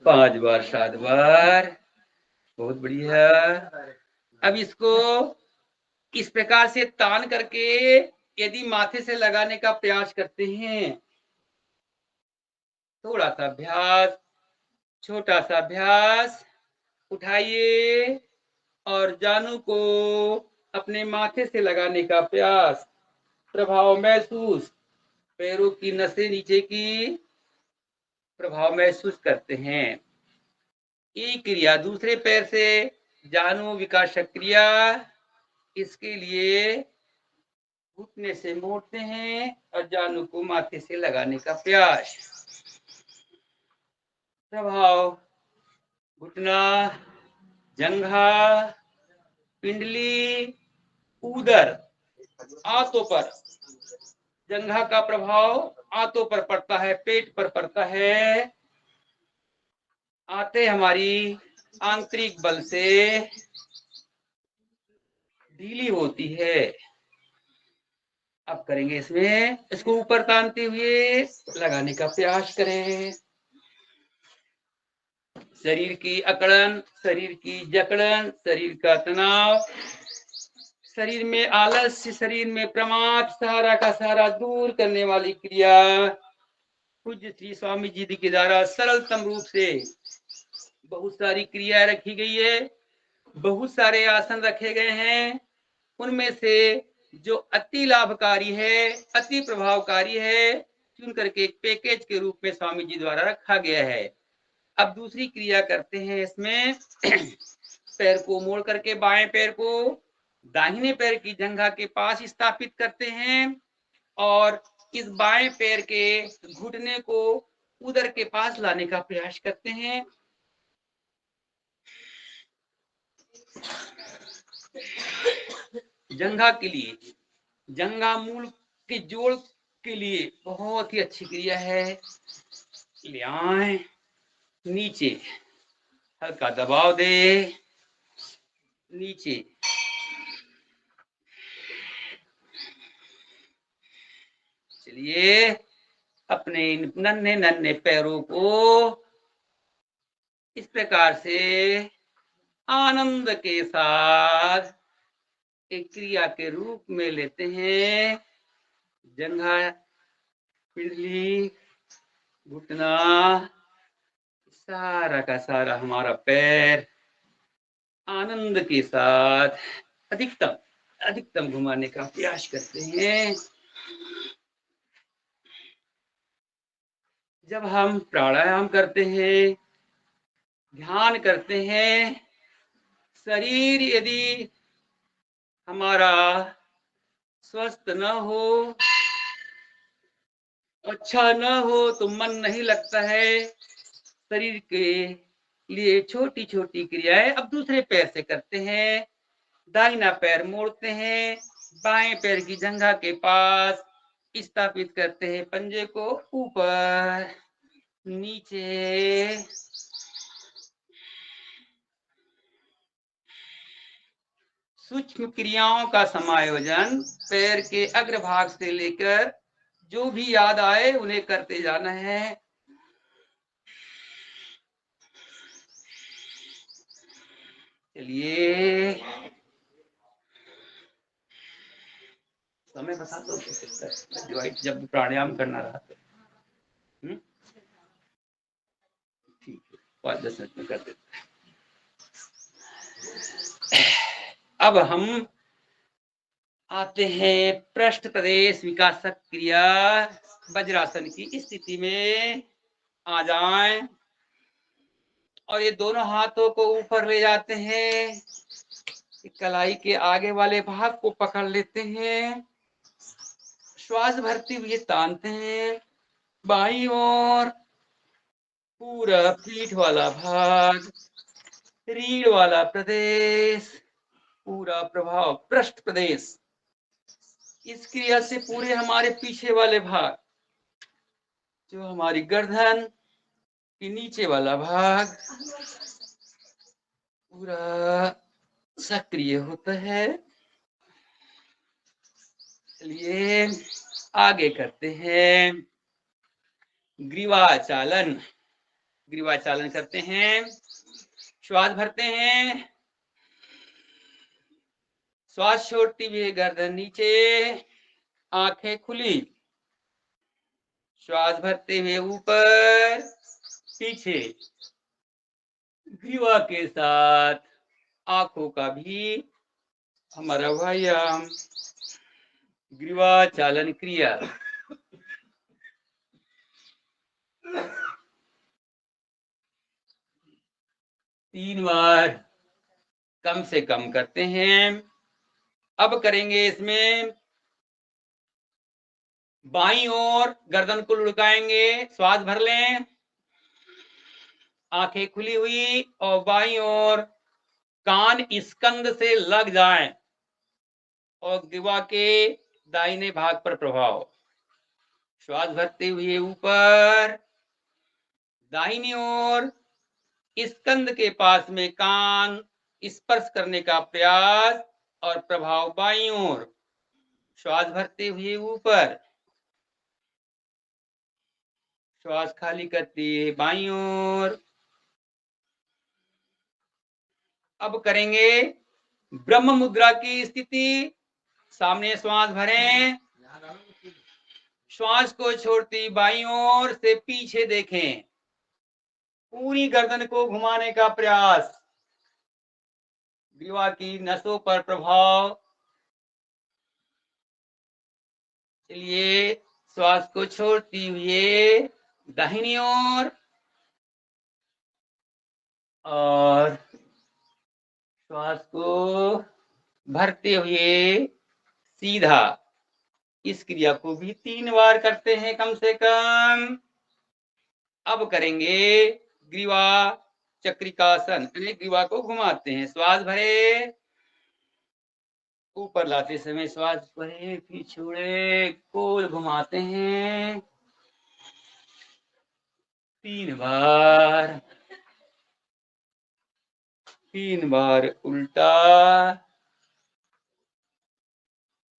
पांच बार 7 बार, बहुत बढ़िया। अब इसको इस प्रकार से तान करके यदि माथे से लगाने का प्रयास करते हैं, थोड़ा सा अभ्यास, छोटा सा अभ्यास, उठाइए और जानु को अपने माथे से लगाने का प्रयास, प्रभाव महसूस, पैरों की नसें नीचे की प्रभाव महसूस करते हैं। एक क्रिया दूसरे पैर से जानु विकास क्रिया, इसके लिए घुटने से मोड़ते हैं और जानु को माथे से लगाने का प्रयास, प्रभाव घुटना, जंघा, पिंडली, उदर, आंतों पर, जंघा का प्रभाव आंतों पर पड़ता है, पेट पर पड़ता है। आंतें हमारी आंतरिक बल से ढीली होती है। अब करेंगे इसमें, इसको ऊपर तानते हुए लगाने का प्रयास करें। शरीर की अकड़न, शरीर की जकड़न, शरीर का तनाव, शरीर में आलस्य, शरीर में प्रमाद, सारा का सारा दूर करने वाली क्रिया पूज्य श्री स्वामी जी के द्वारा सरलतम रूप से बहुत सारी क्रिया रखी गई है, बहुत सारे आसन रखे गए हैं। उनमें से जो अति लाभकारी है, अति प्रभावकारी है, चुन करके एक पैकेज के रूप में स्वामी जी द्वारा रखा गया है। अब दूसरी क्रिया करते हैं इसमें। पैर को मोड़ करके बाएं पैर को दाहिने पैर की जंघा के पास स्थापित करते हैं और इस बाएं पैर के घुटने को उदर के पास लाने का प्रयास करते हैं। जंघा के लिए, जंघा मूल के जोड़ के लिए बहुत ही अच्छी क्रिया है। ले आए, नीचे हल्का दबाव दे, नीचे, चलिए अपने नन्हे नन्हे पैरों को इस प्रकार से आनंद के साथ एक क्रिया के रूप में लेते हैं। जंघा, पिंडली, घुटना, सारा का सारा हमारा पैर आनंद के साथ अधिकतम घुमाने का प्रयास करते हैं। जब हम प्राणायाम करते हैं, ध्यान करते हैं, शरीर यदि हमारा स्वस्थ न हो, अच्छा न हो तो मन नहीं लगता है। शरीर के लिए छोटी छोटी क्रियाएं अब दूसरे पैर से करते हैं। दाहिना पैर मोड़ते हैं, बाएं पैर की जंघा के पास स्थापित करते हैं, पंजे को ऊपर नीचे, सूक्ष्म क्रियाओं का समायोजन पैर के अग्रभाग से लेकर जो भी याद आए उन्हें करते जाना है। चलिए समय बता दो डिवाइड जब प्राणायाम करना रहा तो। ठीक है, 5-10 मिनट में कर देते हैं। अब हम आते हैं पृष्ठ प्रदेश विकासक क्रिया। वज्रासन की स्थिति में आ जाएं और ये दोनों हाथों को ऊपर ले जाते हैं, कलाई के आगे वाले भाग को पकड़ लेते हैं, श्वास भरते हुए तानते हैं। बाईं ओर पूरा पीठ वाला भाग, रीढ़ वाला प्रदेश, पूरा प्रभाव पृष्ठ प्रदेश। इस क्रिया से पूरे हमारे पीछे वाले भाग, जो हमारी गर्दन के नीचे वाला भाग पूरा सक्रिय होता है। चलिए आगे करते हैं ग्रीवाचालन। ग्रीवाचालन करते हैं, श्वास भरते हैं, श्वास छोड़ते हुए गर्दन नीचे, आंखें खुली, श्वास भरते हुए ऊपर पीछे, ग्रीवा के साथ आंखों का भी हमारा व्यायाम, ग्रीवा चालन क्रिया। 3 बार कम से कम करते हैं। अब करेंगे इसमें बाईं ओर गर्दन को लुढ़काएंगे, श्वास भर लें, आंखें खुली हुई और बाईं ओर कान स्कंद से लग जाएं और ग्रीवा के दाहिने भाग पर प्रभाव, श्वास भरते हुए ऊपर, दाहिनी ओर स्कंद के पास में कान स्पर्श करने का प्रयास और प्रभाव बाईं ओर, श्वास भरते हुए ऊपर, श्वास खाली करते हुए बाईं ओर। अब करेंगे ब्रह्म मुद्रा की स्थिति, सामने श्वास भरें, श्वास को छोड़ती बाईं ओर से पीछे देखें, पूरी गर्दन को घुमाने का प्रयास, ग्रीवा की नसों पर प्रभाव। चलिए, श्वास को छोड़ती हुए दाहिनी ओर और श्वास को भरते हुए सीधा। इस क्रिया को भी 3 बार करते हैं कम से कम। अब करेंगे ग्रीवा चक्रिकासन, ग्रीवा को घुमाते हैं, श्वास भरे, ऊपर लाते समय श्वास भरे, फिर छोड़े, गोल घुमाते हैं 3 बार, 3 बार उल्टा।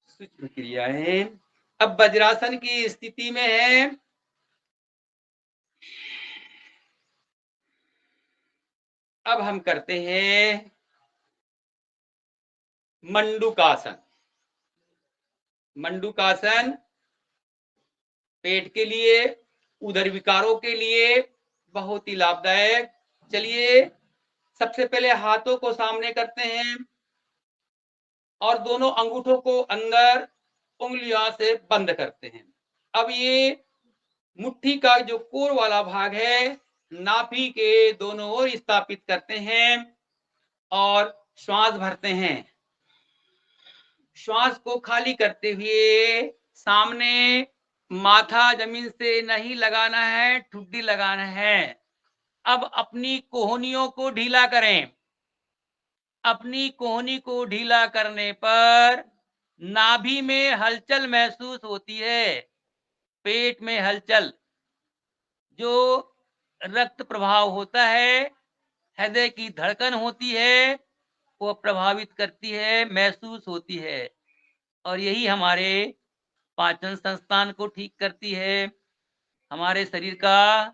सूक्ष्म क्रियाएं। अब वज्रासन की स्थिति में है। अब हम करते हैं मंडूकासन। मंडूकासन पेट के लिए, उदर विकारों के लिए बहुत ही लाभदायक। चलिए, सबसे पहले हाथों को सामने करते हैं और दोनों अंगूठों को अंदर उंगलियों से बंद करते हैं। अब ये मुट्ठी का जो कोर वाला भाग है, नाभि के दोनों ओर स्थापित करते हैं और श्वास भरते हैं। श्वास को खाली करते हुए सामने माथा जमीन से नहीं लगाना है, ठुड्डी लगाना है। अब अपनी कोहनियों को ढीला करें। अपनी कोहनी को ढीला करने पर नाभि में हलचल महसूस होती है, पेट में हलचल, जो रक्त प्रभाव होता है, हृदय की धड़कन होती है, वो प्रभावित करती है, महसूस होती है और यही हमारे पाचन संस्थान को ठीक करती है, हमारे शरीर का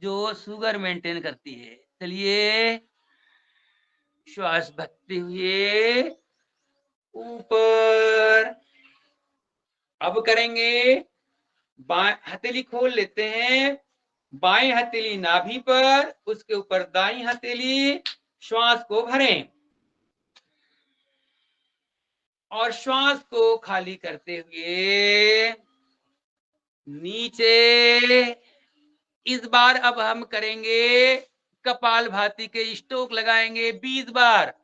जो शुगर मेंटेन करती है। चलिए, श्वास भरते हुए ऊपर। अब करेंगे बाएं हथेली खोल लेते हैं, बाएं हथेली नाभि पर, उसके ऊपर दाईं हथेली, श्वास को भरें और श्वास को खाली करते हुए नीचे। इस बार अब हम करेंगे कपालभाति के स्ट्रोक लगाएंगे 20 बार।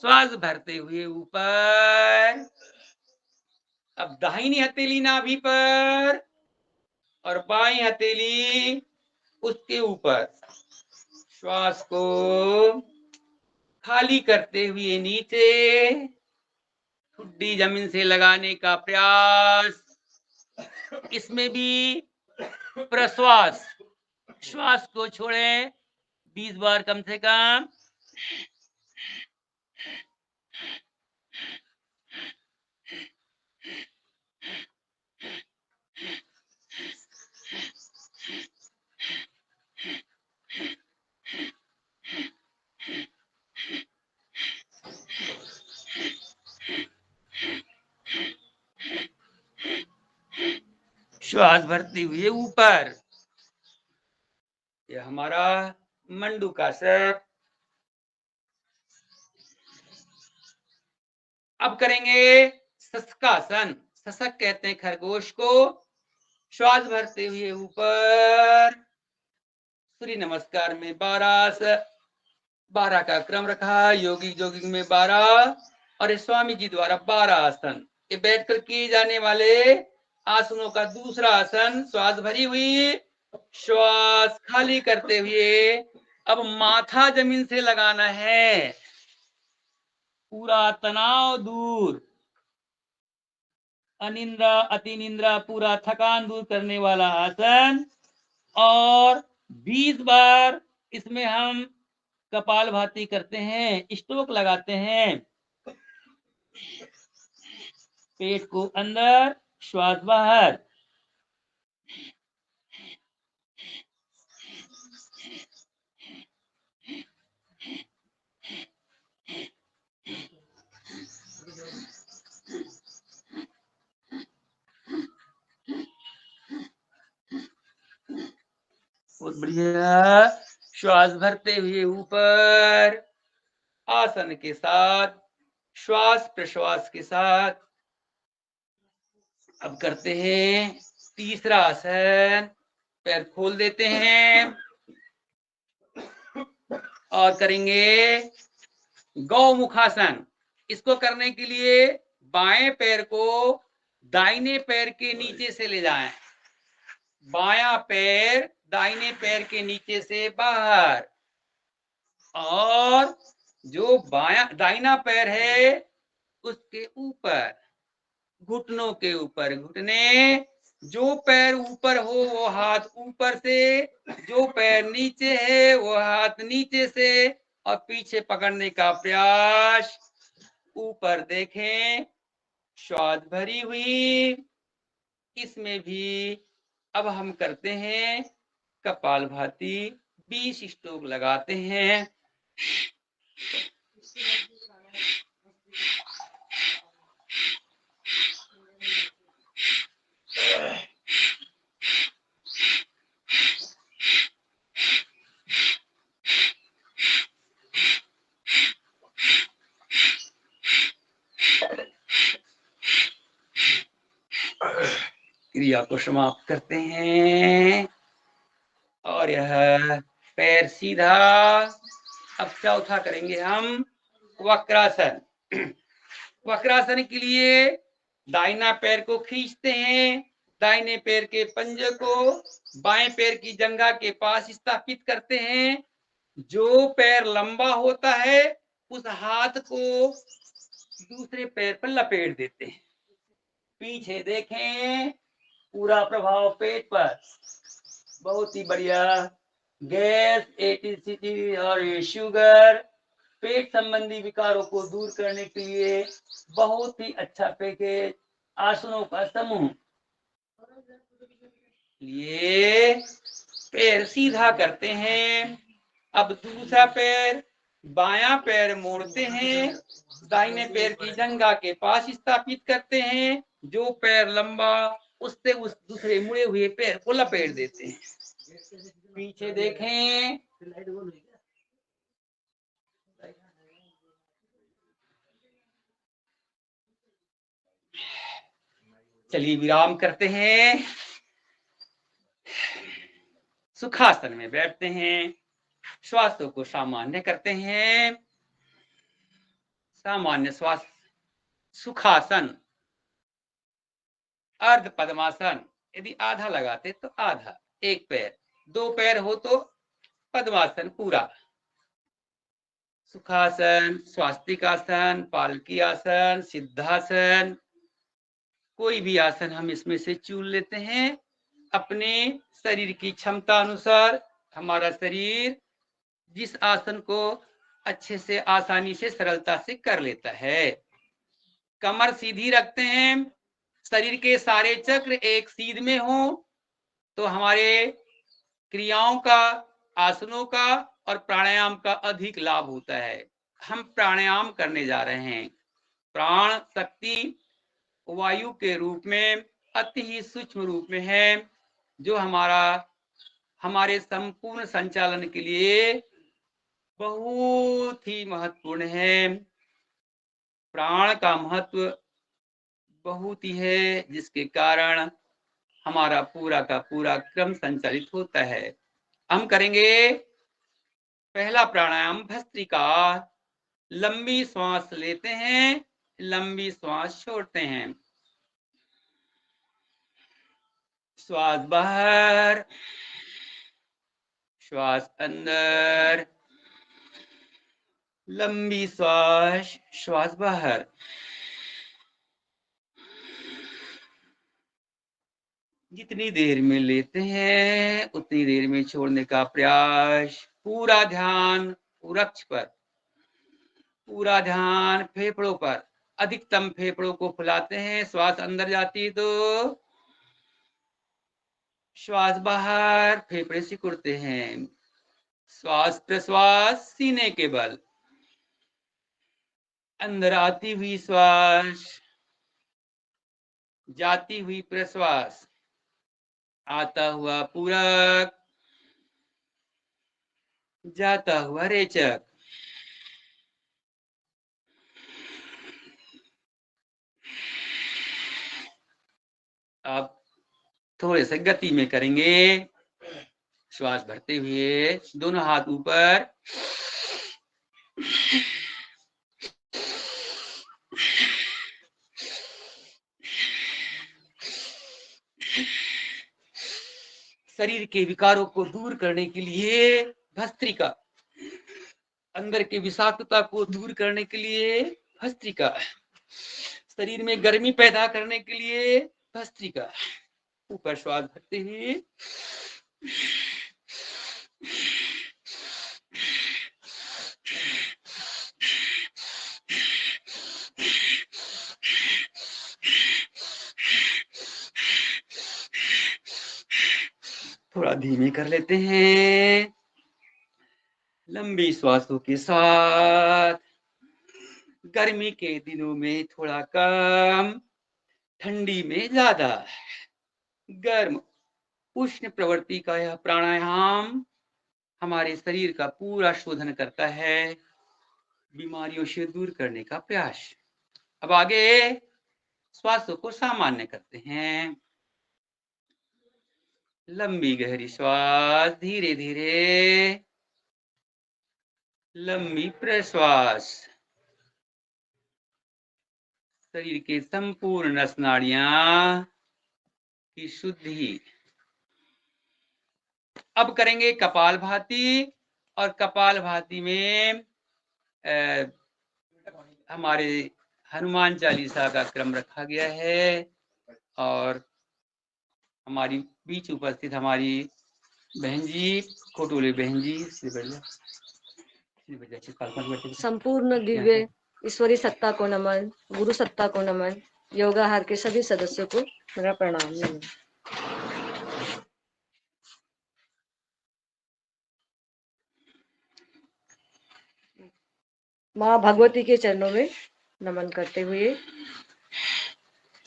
श्वास भरते हुए ऊपर। अब दाहिनी हथेली नाभि पर और बाईं हथेली उसके ऊपर, श्वास को खाली करते हुए नीचे, ठुड्डी जमीन से लगाने का प्रयास। इसमें भी प्रश्वास, श्वास को छोड़ें, 20 बार कम से कम। श्वास भरते हुए ऊपर, यह हमारा मंडूकासन। अब करेंगे शशकासन। शशक कहते हैं खरगोश को। श्वास भरते हुए ऊपर, सूर्य नमस्कार में 12 का क्रम रखा, योगी जोगिंग में 12 और स्वामी जी द्वारा 12 आसन। ये बैठकर किए जाने वाले आसनों का दूसरा आसन। श्वास भरी हुई, श्वास खाली करते हुए अब माथा जमीन से लगाना है, पूरा तनाव दूर, अनिंद्रा अतिनिंद्रा पूरा थकान दूर करने वाला आसन। और 20 बार इसमें हम कपालभाति करते हैं, स्ट्रोक लगाते हैं। पेट को अंदर, श्वास बाहर। बहुत बढ़िया। श्वास भरते हुए ऊपर, आसन के साथ, श्वास प्रश्वास के साथ। अब करते हैं तीसरा आसन। पैर खोल देते हैं और करेंगे गौमुखासन। इसको करने के लिए बाएं पैर को दाहिने पैर के नीचे से ले जाएं, बायां पैर दाहिने पैर के नीचे से बाहर, और जो दाहिना पैर है उसके ऊपर, घुटनों के ऊपर घुटने। जो पैर ऊपर हो वो हाथ ऊपर से, जो पैर नीचे है वो हाथ नीचे से, और पीछे पकड़ने का प्रयास। ऊपर देखें, श्वास भरी हुई। इसमें भी अब हम करते हैं कपालभाति। 20 स्ट्रोक लगाते हैं। क्रिया को समाप्त करते हैं। और यह पैर सीधा। अब चौथा करेंगे हम वक्रासन। वक्रासन के लिए दाहिना पैर को खींचते हैं, दाहिने पैर के पंजे को बाएं पैर की जंघा के पास स्थापित करते हैं। जो पैर लंबा होता है उस हाथ को दूसरे पैर पर लपेट देते हैं। पीछे देखें, पूरा प्रभाव पेट पर। बहुत ही बढ़िया। गैस, एसिडिटी और शुगर, पेट संबंधी विकारों को दूर करने के लिए बहुत ही अच्छा पैकेज, आसनों का समूह। ये पैर सीधा करते हैं। अब दूसरा पैर, बायां पैर मोड़ते हैं, दाहिने पैर की जंघा के पास स्थापित करते हैं। जो पैर लंबा, उससे उस दूसरे मुड़े हुए पैर को लपेट देते हैं। पीछे देखें, चलिए विराम करते हैं। सुखासन में बैठते हैं, श्वासों को सामान्य करते हैं। सामान्य श्वास, सुखासन, अर्ध पद्मासन। यदि आधा लगाते तो आधा, एक पैर, 2 पैर हो तो पद्मासन पूरा। सुखासन, स्वास्तिक आसन, पालकी आसन, सिद्धासन, कोई भी आसन हम इसमें से चुन लेते हैं अपने शरीर की क्षमता अनुसार। हमारा शरीर जिस आसन को अच्छे से आसानी से सरलता से कर लेता है। कमर सीधी रखते हैं, शरीर के सारे चक्र एक सीध में हो तो हमारे क्रियाओं का, आसनों का और प्राणायाम का अधिक लाभ होता है। हम प्राणायाम करने जा रहे हैं। प्राण शक्ति वायु के रूप में अति ही सूक्ष्म रूप में है, जो हमारे संपूर्ण संचालन के लिए बहुत ही महत्वपूर्ण है। प्राण का महत्व बहुत ही है, जिसके कारण हमारा पूरा का पूरा क्रम संचालित होता है। हम करेंगे पहला प्राणायाम भस्त्रिका। लंबी श्वास लेते हैं, लंबी श्वास छोड़ते हैं। श्वास बाहर, श्वास अंदर, लंबी श्वास, श्वास बाहर। जितनी देर में लेते हैं उतनी देर में छोड़ने का प्रयास। पूरा ध्यान वृक्ष पर, पूरा ध्यान फेफड़ों पर। अधिकतम फेफड़ों को फुलाते हैं, श्वास अंदर जाती है तो श्वास बाहर, फेफड़े सिकुड़ते हैं। श्वास प्रश्वास सीने के बल। अंदर आती हुई श्वास, जाती हुई प्रश्वास। आता हुआ पूरक, जाता हुआ रेचक। अब थोड़े से गति में करेंगे। श्वास भरते हुए दोनों हाथ ऊपर, शरीर के विकारों को दूर करने के लिए भस्त्रिका। अंदर के विषाक्तता को दूर करने के लिए भस्त्रिका। शरीर में गर्मी पैदा करने के लिए भस्त्रिका। ऊपर श्वास भरते हुए, थोड़ा धीमे कर लेते हैं। लंबी श्वासों के साथ। गर्मी के दिनों में थोड़ा कम, ठंडी में ज्यादा। गर्म उष्ण प्रवृत्ति का यह प्राणायाम हमारे शरीर का पूरा शोधन करता है, बीमारियों से दूर करने का प्रयास। अब आगे श्वासों को सामान्य करते हैं। लंबी गहरी श्वास, धीरे धीरे लंबी प्रश्वास। शरीर के संपूर्ण नस नाड़ियां की शुद्धि। अब करेंगे कपालभाति, और कपालभाति में हमारे हनुमान चालीसा का क्रम रखा गया है, और हमारी बीच उपस्थित हमारी बहन जी, खोटोले बहन जी, संपूर्ण दिव्य ईश्वरी सत्ता को नमन, गुरु सत्ता को नमन, योगाहार के सभी सदस्यों को मेरा प्रणाम। नमन। माँ भगवती के चरणों में नमन करते हुए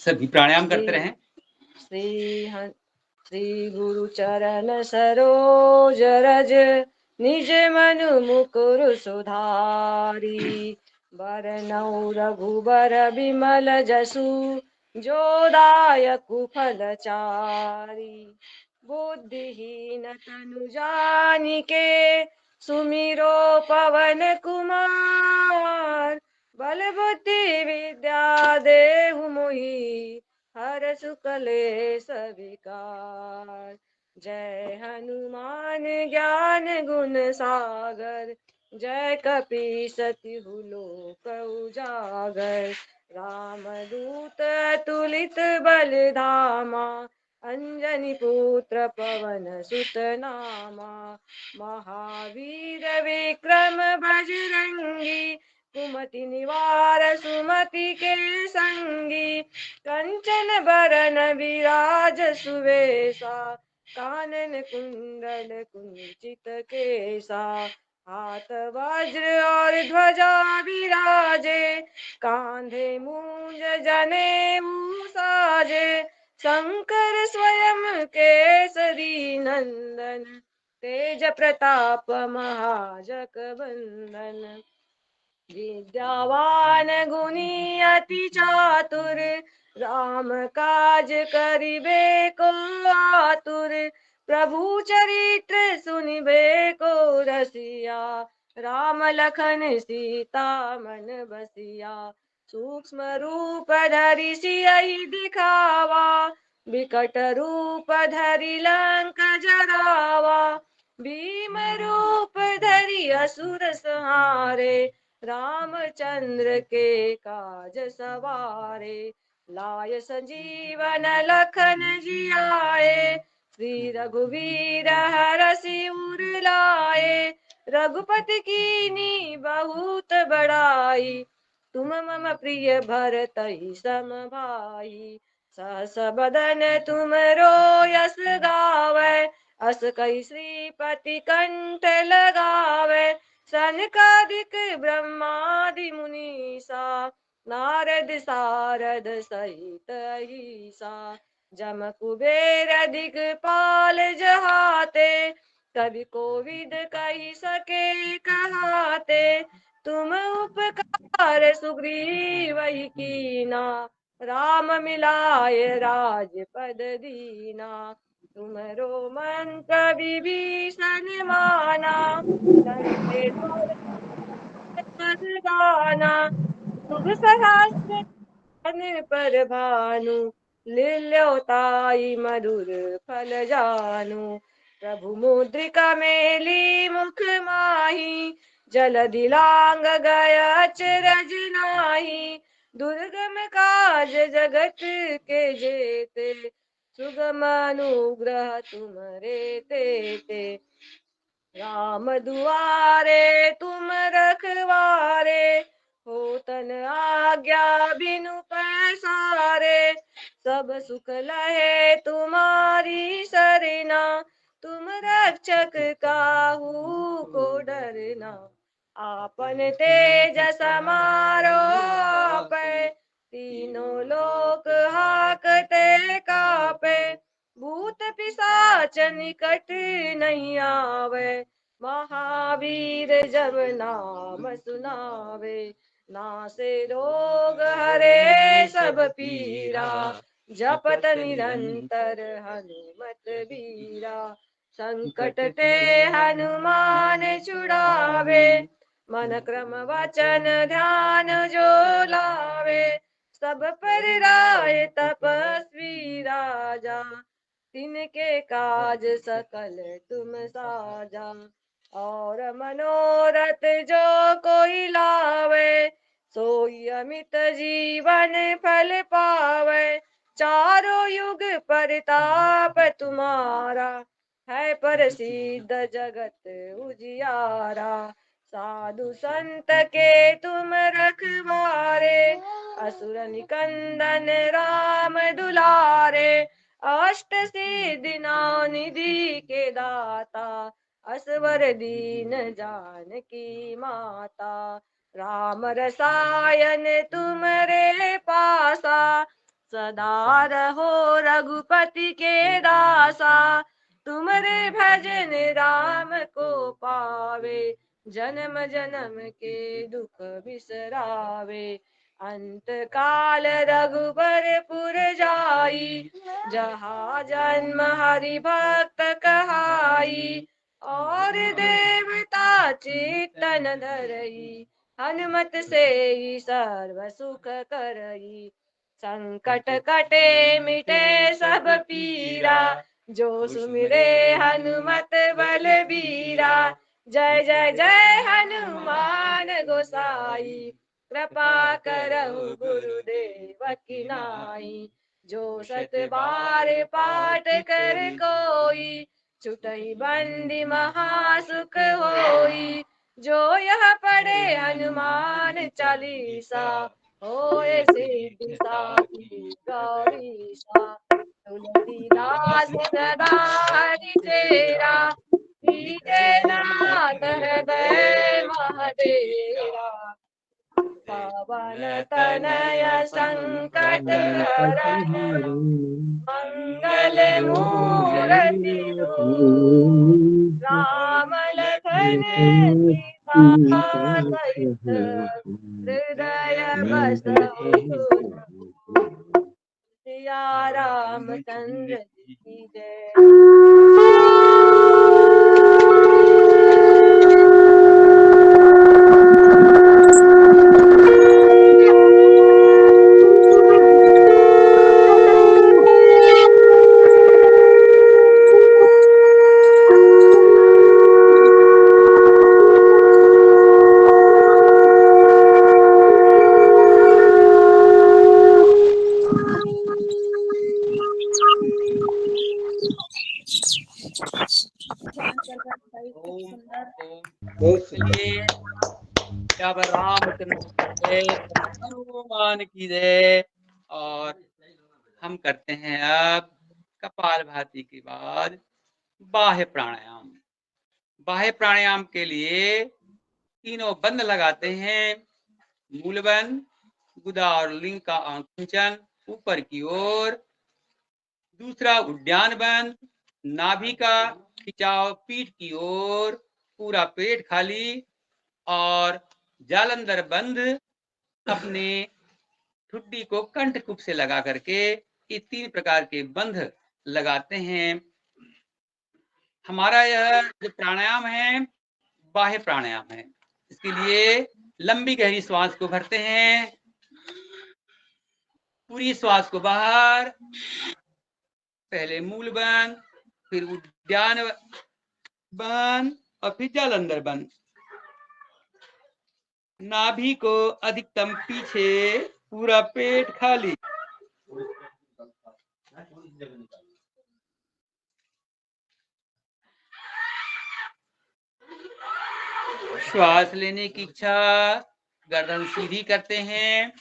सभी प्राणायाम करते रहें। श्री गुरु चरण सरोज रज, निज मनु मुकुर सुधारी। बरनउँ रघुबर बिमल जसु, जो दायकु फलचारी। बुद्धिहीन तनु जानिके, सुमिरो पवन कुमार। बल बुद्धि विद्या देहु मोहि, हरषु कलेश विकार। जय हनुमान ज्ञान गुण सागर, जय कपीस तिहु लोक उजागर। रामदूत अतुलित बल धामा, अंजनी पुत्र पवन सुत नामा, महावीर विक्रम बजरंगी, कुमति निवार सुमति के संगी, कंचन बरन विराज सुवेशा, कानन कुंडल कुंचित केसा, हाथ वज्र और ध्वजा विराजे, कांधे मूंज जनेऊ साजे, शंकर स्वयं केसरी नंदन, तेज प्रताप महाजगवंदन, विद्यावान गुणी अति चातुर, राम काज करिबे को आतुर, प्रभु चरित्र सुनिबे को रसिया, राम लखन सीता मन बसिया, सूक्ष्म रूप धरि सियहि दिखावा, विकट रूप धरि लंक जरावा, भीम रूप धरि असुर संहारे, रामचंद्र के काज सवारे, लाय संजीवन लखन जियाए, श्री रघुवीर हरषि उर लाए, रघुपति कीनी बहुत बड़ाई, तुम मम प्रिय भरतहि सम भाई, सहस बदन तुम रोयस गावै, अस कई श्रीपति कंठ लगावै, सनकादिक ब्रह्मादि मुनीसा, नारद सारद सहित अहिसा, जम कुबेर दिगपाल जहाते, कवि कोविद कहि सके कहाते, तुम उपकार सुग्रीवहि कीना, राम मिलाय राजपद दीना, तुमरो मंत्र विभीषण माना, गाना, शुभ सहस्त्र अन पर भानु, लील्योताई मधुर फल जानु, प्रभु मुद्रिका मेली मुख माही, जल दिलांग गय अचरज नाही, दुर्गम काज जगत के जेते, सुगम अनुग्रह तुम्हरे तेते, राम दुआरे तुम रखवारे, हो तन आज्ञा बिनु पैसारे, सब सुख लहे तुम्हारी सरना, तुम रक्षक काहू को डरना, आपन तेज समारो आपै, तीनों लोक हाकते कापे, भूत पिशाच निकट नहीं आवे, महावीर जब नाम सुनावे, नासे रोग हरे सब पीरा, जपत निरंतर हनुमत बीरा, संकट ते हनुमान छुड़ावे, मन क्रम वचन ध्यान जो लावे, सब पर राय तपस्वी राजा, तिनके काज सकल तुम साजा, और मनोरथ जो कोई लावे, सोई अमित जीवन फल पावे, चारों युग परताप तुम्हारा, है प्रसिद्ध जगत उजियारा, साधु संत के तुम रखवारे, असुर निकंदन राम दुलारे, अष्ट सिद्धि नौ निधि के दाता, असवर दीन जानकी माता, राम रसायन तुमरे पासा, सदा रहो रघुपति के दासा, तुमरे भजन राम को पावे, जन्म जन्म के दुख बिसरावे, अंत काल रघुबरपुर जाई, जहाँ जन्म हरि भक्त कहाई, और देवता चित्तन धरई, हनुमत से ही सर्व सुख करई, संकट कटे मिटे सब पीरा, जो सुमिरे हनुमत बलबीरा, जय जय जय हनुमान गोसाई, कृपा करहु गुरुदेव की नाई, जो सत बार पाठ कर कोई, छुटई बंदी महासुख होई। जो यह पढ़े हनुमान चालीसा, होए सिद्धि साखी गौरीसा। तुलसीदास सदा हरि चेरा, कीजे नाथ हृदय महडेरा। पवन तनय संकट हरण, मंगल मूर्ति राम लखन सीता सहित, हृदय बसहु सिया रामचंद्र की जय। चलिए जब रामचंद्र हनुमान की जय। और हम करते हैं अब कपालभाति के बाद बाह्य प्राणायाम। बाह्य प्राणायाम के लिए तीनों बंद लगाते हैं। मूल बंद, गुदा और लिंग का आकुंचन ऊपर की ओर। दूसरा उद्यान बंद, नाभि का खिंचाव पीठ की ओर, पूरा पेट खाली। और जालंधर बंद, अपने ठुड्डी को कंठकूप से लगा करके ये 3 प्रकार के बंध लगाते हैं। हमारा यह जो प्राणायाम है बाह्य प्राणायाम है। इसके लिए लंबी गहरी श्वास को भरते हैं, पूरी श्वास को बाहर, पहले मूल बंद, फिर उद्यान बंद और फिर जालंधर बंद। नाभि को अधिकतम पीछे, पूरा पेट खाली। श्वास लेने की इच्छा, गर्दन सीधी करते हैं,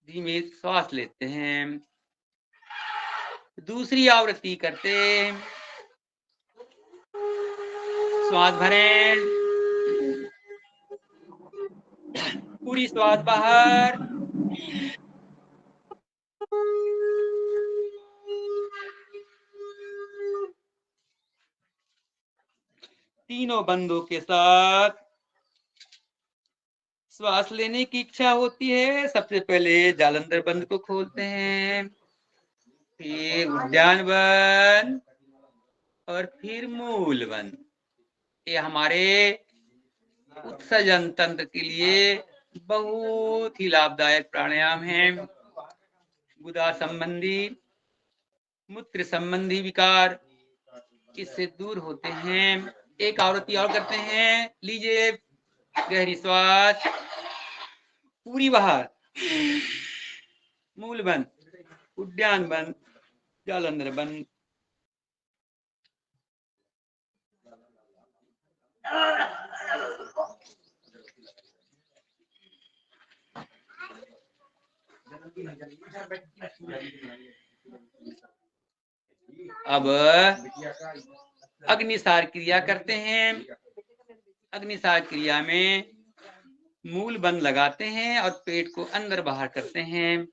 धीमे श्वास लेते हैं। दूसरी आवृत्ति करते हैं, श्वास भरें, पूरी श्वास बाहर, तीनों बंदों के साथ। श्वास लेने की इच्छा होती है, सबसे पहले जालंधर बंद को खोलते हैं, फिर उद्यान बंद और फिर मूल बंद। ये हमारे उत्सर्जन तंत्र के लिए बहुत ही लाभदायक प्राणायाम है। गुदा संबंधी, मूत्र संबंधी विकार इससे दूर होते हैं। एक आवृत्ति और करते हैं, लीजिए गहरी श्वास, पूरी बाहर, मूल बंद, उद्यान बंद, जालंधर बंद। अब अग्निसार क्रिया करते हैं। अग्निसार क्रिया में मूल बंद लगाते हैं और पेट को अंदर बाहर करते हैं,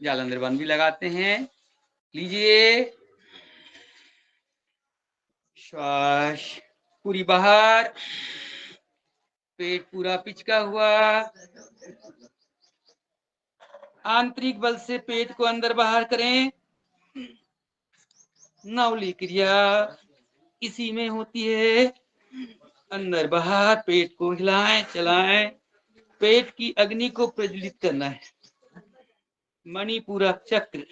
जालंधर बंद भी लगाते हैं। लीजिए श्वास पूरी बाहर, पेट पूरा पिचका हुआ, आंतरिक बल से पेट को अंदर बाहर करें। नावली क्रिया इसी में होती है, अंदर बाहर पेट को हिलाएं चलाएं, पेट की अग्नि को प्रज्वलित करना है। मणिपूरक चक्र,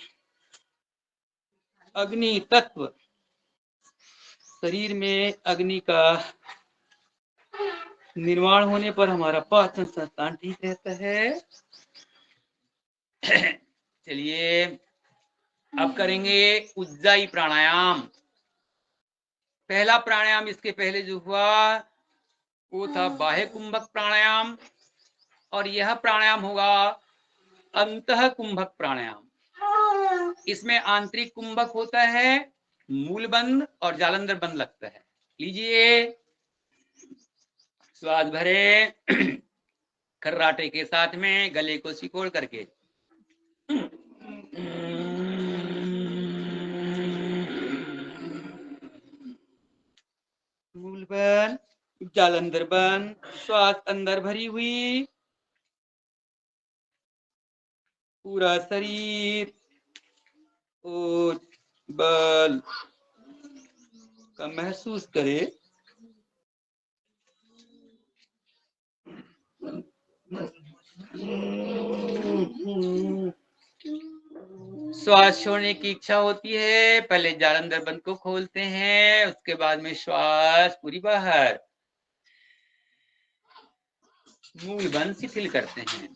अग्नि तत्व, शरीर में अग्नि का निर्माण होने पर हमारा पाचन संस्थान ठीक रहता है। चलिए अब करेंगे उज्जाई प्राणायाम। पहला प्राणायाम इसके पहले जो हुआ वो था बाह्य कुंभक प्राणायाम, और यह प्राणायाम होगा अंतः कुंभक प्राणायाम। इसमें आंतरिक कुंभक होता है, मूल बंद और जालंधर बंद लगता है। लीजिए श्वास भरे खर्राटे के साथ में गले को सिकोड़ करके। मूल बंद, जालंधर बंद, श्वास अंदर भरी हुई, पूरा शरीर और बल का महसूस करे। श्वास छोड़ने की इच्छा होती है, पहले जालंधर बंद को खोलते हैं, उसके बाद में श्वास पूरी बाहर, मूल बंद शिथिल करते हैं।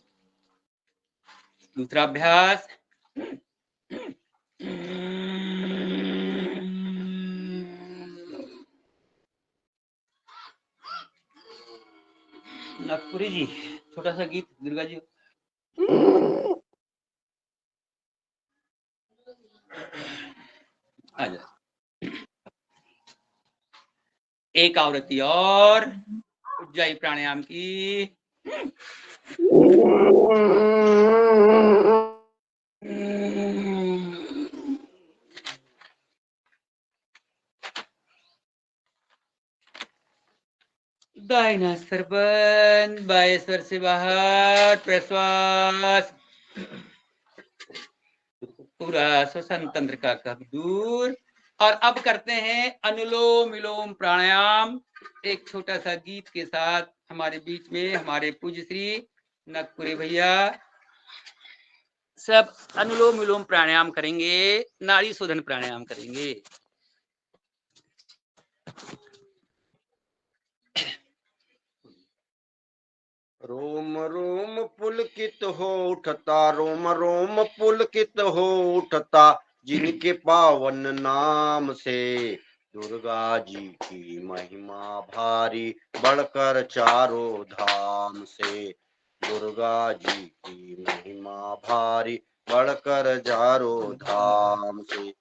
दूसरा अभ्यास, नागपुरी जी छोटा सा गीत दुर्गा जी। आजा एक आवृत्ति और उज्जाई प्राणायाम की। दाहिना स्वर बंद, बाएं स्वर से बाहर प्रश्वास, पूरा श्वसन तंत्र का कफ दूर। और अब करते हैं अनुलोम विलोम प्राणायाम, एक छोटा सा गीत के साथ। हमारे बीच में हमारे पूज्य श्री नागपुरी भैया सब अनुलोम विलोम प्राणायाम करेंगे, नाड़ी शोधन प्राणायाम करेंगे। रोम रोम पुलकित हो उठता, रोम रोम पुलकित हो उठता, जिनके पावन नाम से दुर्गा जी की महिमा भारी बढ़कर चारों धाम से। दुर्गा जी की महिमा भारी बढ़कर चारों धाम से।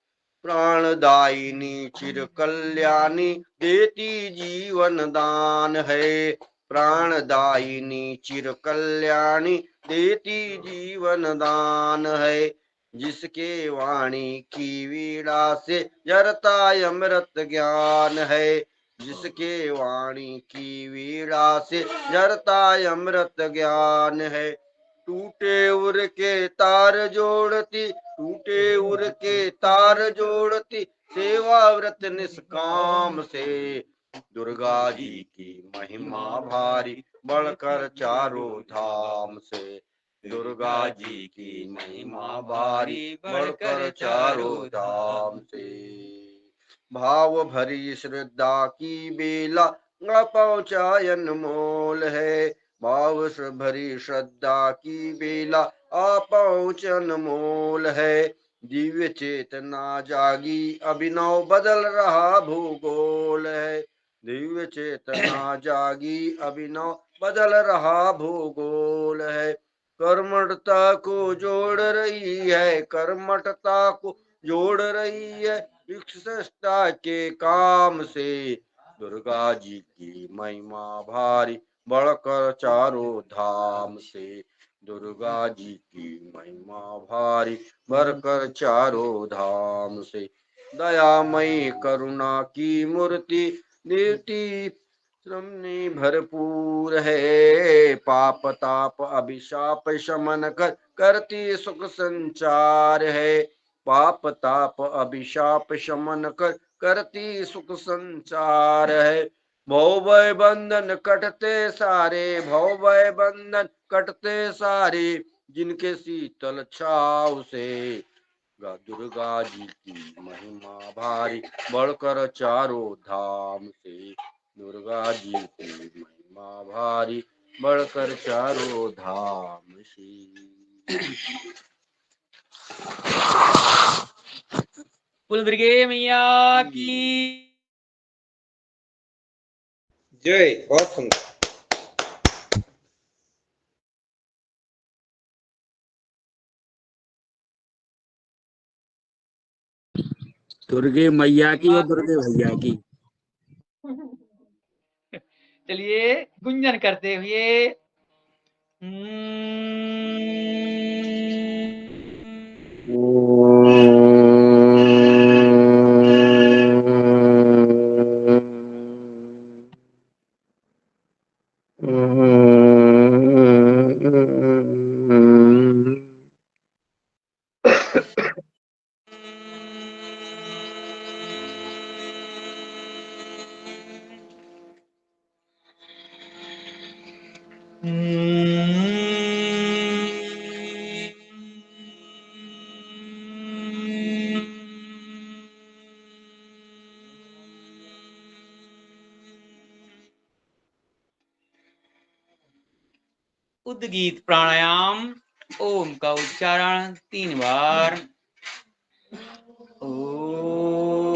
प्राणदायिनी चिर कल्याणी देती जीवन दान है। प्राणदायिनी चिर कल्याणी देती जीवन दान है। जिसके वाणी की वीणा से जरता अमृत ज्ञान है। जिसके वाणी की वीणा से जरता अमृत ज्ञान है। टूटे उर के तार जोड़ती, टूटे उर के तार जोड़ती, सेवा व्रत निष्काम से। दुर्गा जी की महिमा भारी बढ़कर चारों धाम से। दुर्गा जी की महिमा भारी बढ़कर चारों धाम से। भाव भरी श्रद्धा की बेला पहुँचायन मोल है। भाव भरी श्रद्धा की बेला पहुँचन मोल है। दिव्य चेतना जागी अभिनव बदल रहा भूगोल है। दिव्य चेतना जागी अभिनव बदल रहा भूगोल है। कर्मठता को जोड़ रही है, कर्मठता को जोड़ रही है सृष्टा के काम से। दुर्गा जी की महिमा भारी बढ़कर चारों धाम से। दुर्गा जी की महिमा भारी बढ़कर चारों धाम से। दयामयी करुणा की मूर्ति देती श्रमनी भरपूर है। पाप ताप अभिशाप शमन करती सुख संचार है। पाप ताप अभिशाप शमन करती सुख संचार है। भव भय बंधन कटते सारे, भव भय बंधन कटते सारे, जिनके शीतल छाव से। दुर्गा जी की महिमा भारी बढ़कर चारों धाम से। दुर्गा जी की महिमा भारी बढ़कर चारों धाम से। कुल दुर्गे मैया की जय। बहुत सुंदर। दुर्गे मैया की और दुर्गे भैया की। चलिए गुंजन करते हुए उद्गीत प्राणायाम। ओम का उच्चारण 3 बार। ओम